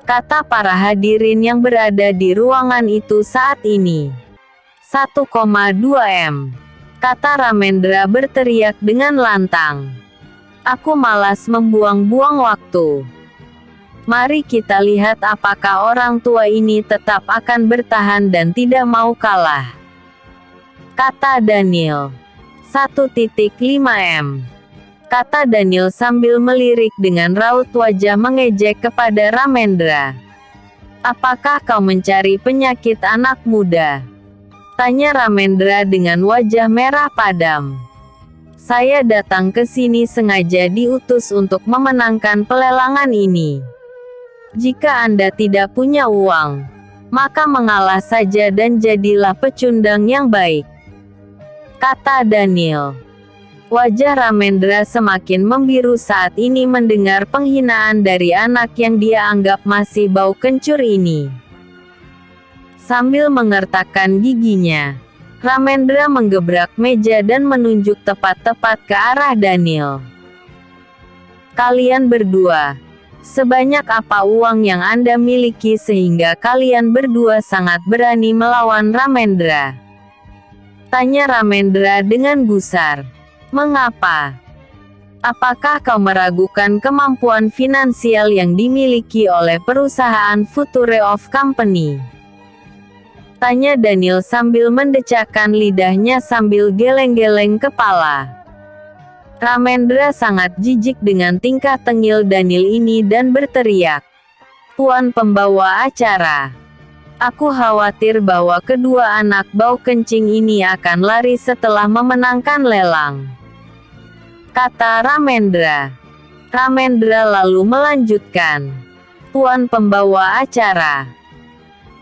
kata para hadirin yang berada di ruangan itu saat ini. 1,2 M. Kata Ramendra berteriak dengan lantang. Aku malas membuang-buang waktu. Mari kita lihat apakah orang tua ini tetap akan bertahan dan tidak mau kalah, kata Daniel. 1.5 M. Kata Daniel sambil melirik dengan raut wajah mengejek kepada Ramendra. Apakah kau mencari penyakit anak muda? Tanya Ramendra dengan wajah merah padam. Saya datang ke sini sengaja diutus untuk memenangkan pelelangan ini. Jika Anda tidak punya uang, maka mengalah saja dan jadilah pecundang yang baik, kata Daniel. Wajah Ramendra semakin membiru saat ini mendengar penghinaan dari anak yang dia anggap masih bau kencur ini. Sambil mengertakkan giginya, Ramendra menggebrak meja dan menunjuk tepat-tepat ke arah Daniel. Kalian berdua, sebanyak apa uang yang Anda miliki sehingga kalian berdua sangat berani melawan Ramendra? Tanya Ramendra dengan gusar. Mengapa? Apakah kau meragukan kemampuan finansial yang dimiliki oleh perusahaan Future of Company? Tanya Daniel sambil mendecakkan lidahnya sambil geleng-geleng kepala. Ramendra sangat jijik dengan tingkah tengil Daniel ini dan berteriak. Tuan pembawa acara, aku khawatir bahwa kedua anak bau kencing ini akan lari setelah memenangkan lelang, kata Ramendra. Ramendra lalu melanjutkan. Tuan pembawa acara,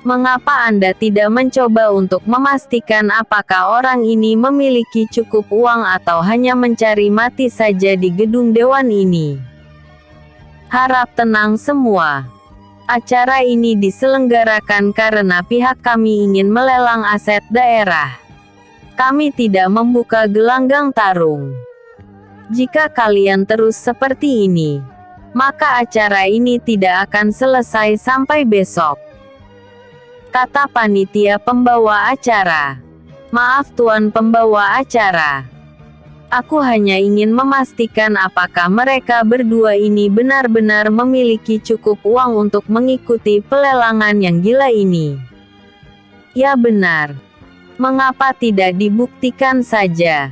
Mengapa Anda tidak mencoba untuk memastikan apakah orang ini memiliki cukup uang atau hanya mencari mati saja di gedung dewan ini? Harap tenang semua. Acara ini diselenggarakan karena pihak kami ingin melelang aset daerah. Kami tidak membuka gelanggang tarung. Jika kalian terus seperti ini, maka acara ini tidak akan selesai sampai besok, kata panitia pembawa acara. Maaf Tuan pembawa acara. Aku hanya ingin memastikan apakah mereka berdua ini benar-benar memiliki cukup uang untuk mengikuti pelelangan yang gila ini. Ya benar. Mengapa tidak dibuktikan saja?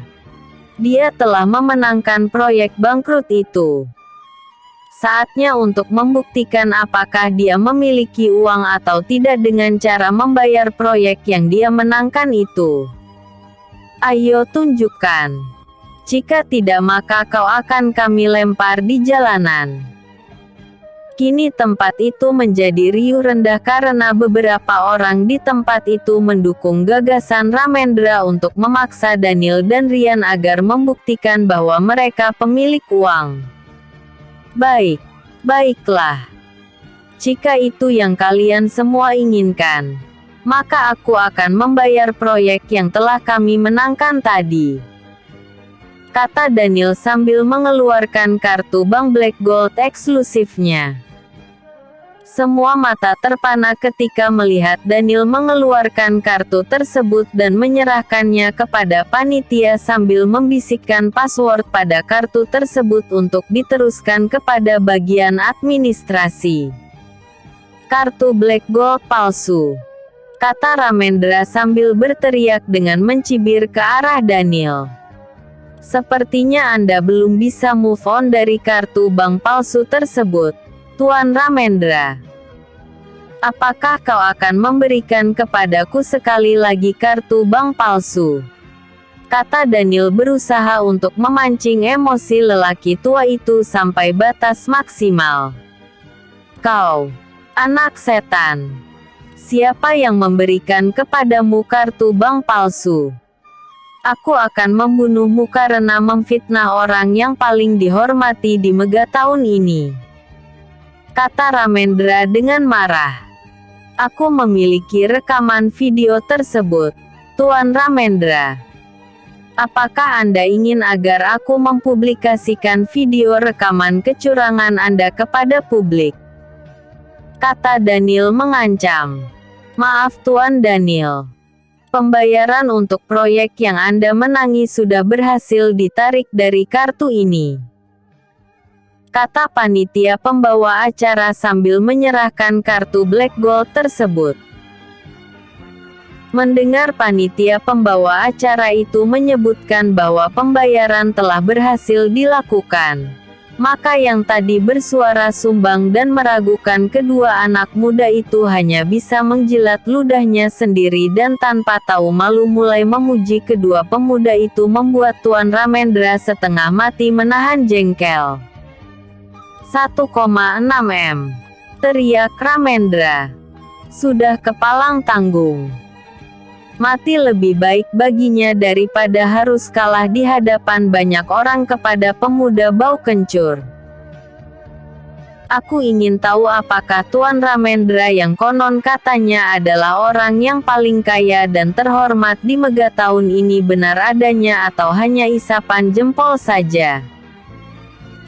Dia telah memenangkan proyek bangkrut itu. Saatnya untuk membuktikan apakah dia memiliki uang atau tidak dengan cara membayar proyek yang dia menangkan itu. Ayo tunjukkan. Jika tidak maka kau akan kami lempar di jalanan. Kini tempat itu menjadi riuh rendah karena beberapa orang di tempat itu mendukung gagasan Ramendra untuk memaksa Daniel dan Rian agar membuktikan bahwa mereka pemilik uang. Baiklah. Jika itu yang kalian semua inginkan, maka aku akan membayar proyek yang telah kami menangkan tadi, kata Daniel sambil mengeluarkan kartu bank Black Gold eksklusifnya. Semua mata terpana ketika melihat Daniel mengeluarkan kartu tersebut dan menyerahkannya kepada panitia sambil membisikkan password pada kartu tersebut untuk diteruskan kepada bagian administrasi. Kartu Black Gold palsu, kata Ramendra sambil berteriak dengan mencibir ke arah Daniel. Sepertinya Anda belum bisa move on dari kartu bank palsu tersebut, Tuan Ramendra. Apakah kau akan memberikan kepadaku sekali lagi kartu bank palsu? Kata Daniel berusaha untuk memancing emosi lelaki tua itu sampai batas maksimal. Kau, anak setan. Siapa yang memberikan kepadamu kartu bank palsu? Aku akan membunuhmu karena memfitnah orang yang paling dihormati di Megaton ini, kata Ramendra dengan marah. Aku memiliki rekaman video tersebut, Tuan Ramendra. Apakah Anda ingin agar aku mempublikasikan video rekaman kecurangan Anda kepada publik? Kata Daniel mengancam. Maaf Tuan Daniel. Pembayaran untuk proyek yang Anda menangi sudah berhasil ditarik dari kartu ini, kata panitia pembawa acara sambil menyerahkan kartu Black Gold tersebut. Mendengar panitia pembawa acara itu menyebutkan bahwa pembayaran telah berhasil dilakukan, maka yang tadi bersuara sumbang dan meragukan kedua anak muda itu hanya bisa menjilat ludahnya sendiri dan tanpa tahu malu mulai memuji kedua pemuda itu membuat Tuan Ramendra setengah mati menahan jengkel. 1,6 M. Teriak Ramendra. Sudah kepalang tanggung. Mati lebih baik baginya daripada harus kalah di hadapan banyak orang kepada pemuda bau kencur. Aku ingin tahu apakah Tuan Ramendra yang konon katanya adalah orang yang paling kaya dan terhormat di Megaton ini benar adanya atau hanya isapan jempol saja,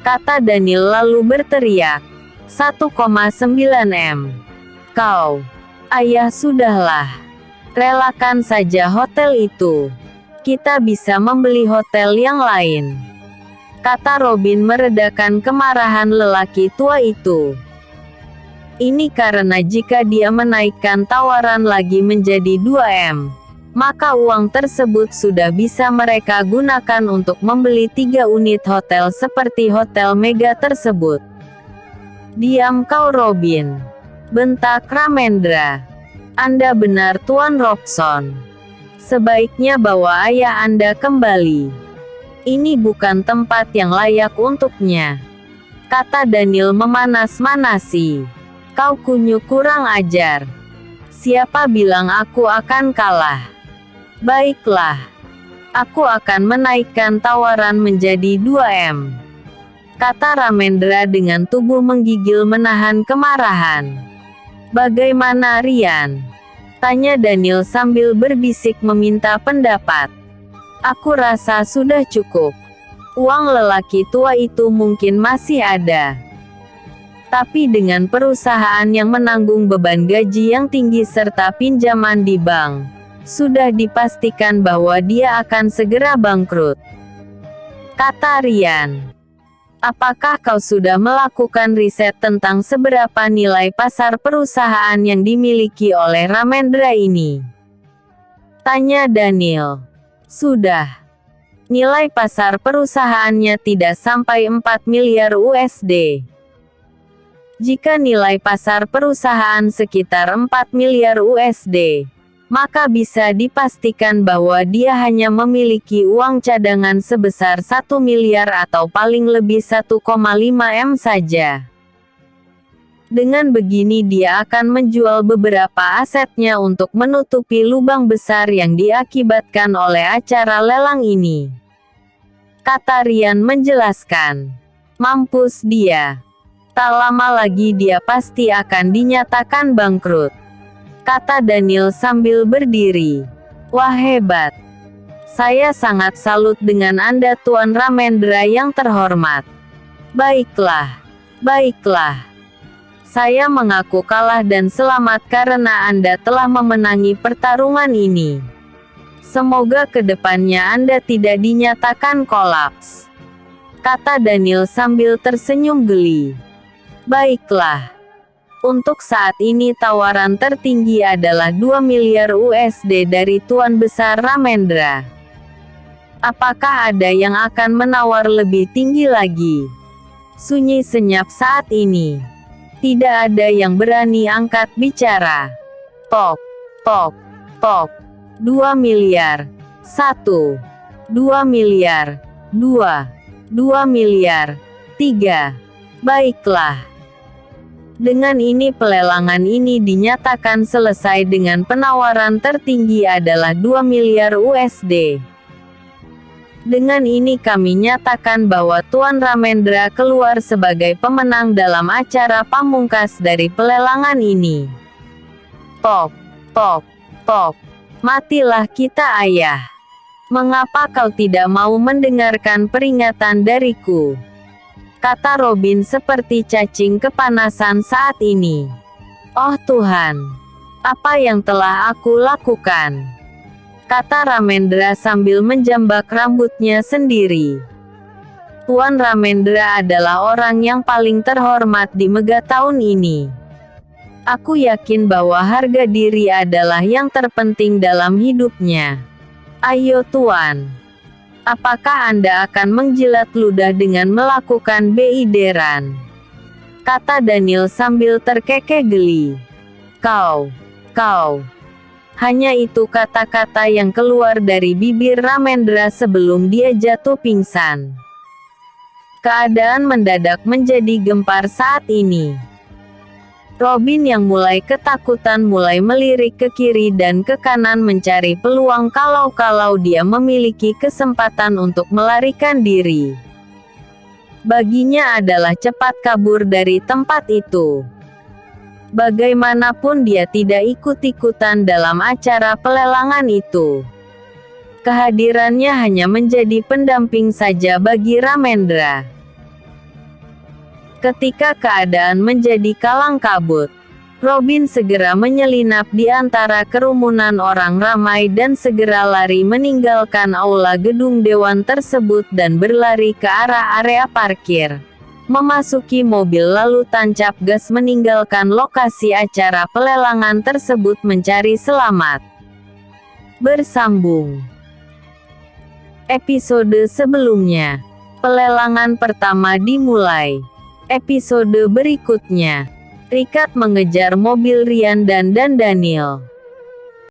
kata Daniel lalu berteriak. 1,9 M. Kau, ayah sudahlah. Relakan saja hotel itu. Kita bisa membeli hotel yang lain, kata Robin meredakan kemarahan lelaki tua itu. Ini karena jika dia menaikkan tawaran lagi menjadi 2 M, maka uang tersebut sudah bisa mereka gunakan untuk membeli 3 unit hotel seperti Hotel Mega tersebut. Diam kau Robin, bentak Ramendra. Anda benar Tuan Robson. Sebaiknya bawa ayah Anda kembali. Ini bukan tempat yang layak untuknya, kata Daniel memanas-manasi. Kau kunyuk kurang ajar. Siapa bilang aku akan kalah? Baiklah. Aku akan menaikkan tawaran menjadi 2 M. Kata Ramendra dengan tubuh menggigil menahan kemarahan. Bagaimana Rian? Tanya Daniel sambil berbisik meminta pendapat. Aku rasa sudah cukup. Uang lelaki tua itu mungkin masih ada. Tapi dengan perusahaan yang menanggung beban gaji yang tinggi serta pinjaman di bank, sudah dipastikan bahwa dia akan segera bangkrut. Kata Rian. Apakah kau sudah melakukan riset tentang seberapa nilai pasar perusahaan yang dimiliki oleh Ramendra ini? Tanya Daniel. Sudah. Nilai pasar perusahaannya tidak sampai 4 miliar USD. Jika nilai pasar perusahaan sekitar 4 miliar USD, maka bisa dipastikan bahwa dia hanya memiliki uang cadangan sebesar 1 miliar atau paling lebih 1,5 M saja. Dengan begini dia akan menjual beberapa asetnya untuk menutupi lubang besar yang diakibatkan oleh acara lelang ini. Kata Rian menjelaskan. Mampus dia. Tak lama lagi dia pasti akan dinyatakan bangkrut. Kata Daniel sambil berdiri. Wah hebat. Saya sangat salut dengan Anda Tuan Ramendra yang terhormat. Baiklah. Baiklah. Saya mengaku kalah dan selamat karena Anda telah memenangi pertarungan ini. Semoga kedepannya Anda tidak dinyatakan kolaps. Kata Daniel sambil tersenyum geli. Baiklah. Untuk saat ini tawaran tertinggi adalah 2 miliar USD dari Tuan Besar Ramendra. Apakah ada yang akan menawar lebih tinggi lagi? Sunyi senyap saat ini. Tidak ada yang berani angkat bicara. Tok, tok, tok. 2 miliar. 1. 2 miliar. 2. 2 miliar. 3. Baiklah. Dengan ini pelelangan ini dinyatakan selesai dengan penawaran tertinggi adalah 2 miliar USD. Dengan ini kami nyatakan bahwa Tuan Ramendra keluar sebagai pemenang dalam acara pamungkas dari pelelangan ini. Tok, tok, tok. Matilah kita ayah. Mengapa kau tidak mau mendengarkan peringatan dariku? Kata Robin seperti cacing kepanasan saat ini. Oh Tuhan, apa yang telah aku lakukan? Kata Ramendra sambil menjambak rambutnya sendiri. Tuan Ramendra adalah orang yang paling terhormat di Mega tahun ini. Aku yakin bahwa harga diri adalah yang terpenting dalam hidupnya. Ayo Tuan. Apakah Anda akan menjilat ludah dengan melakukan bideran? Kata Daniel sambil terkekeh geli. Kau. Hanya itu kata-kata yang keluar dari bibir Ramendra sebelum dia jatuh pingsan. Keadaan mendadak menjadi gempar saat ini. Robin yang mulai ketakutan mulai melirik ke kiri dan ke kanan mencari peluang kalau dia memiliki kesempatan untuk melarikan diri. Baginya adalah cepat kabur dari tempat itu. Bagaimanapun dia tidak ikut-ikutan dalam acara pelelangan itu. Kehadirannya hanya menjadi pendamping saja bagi Ramendra. Ketika keadaan menjadi kalang kabut, Robin segera menyelinap di antara kerumunan orang ramai dan segera lari meninggalkan aula gedung dewan tersebut dan berlari ke arah area parkir. Memasuki mobil lalu tancap gas meninggalkan lokasi acara pelelangan tersebut mencari selamat. Bersambung. Episode sebelumnya. Pelelangan pertama dimulai. Episode berikutnya. Ricard mengejar mobil Rian dan Daniel.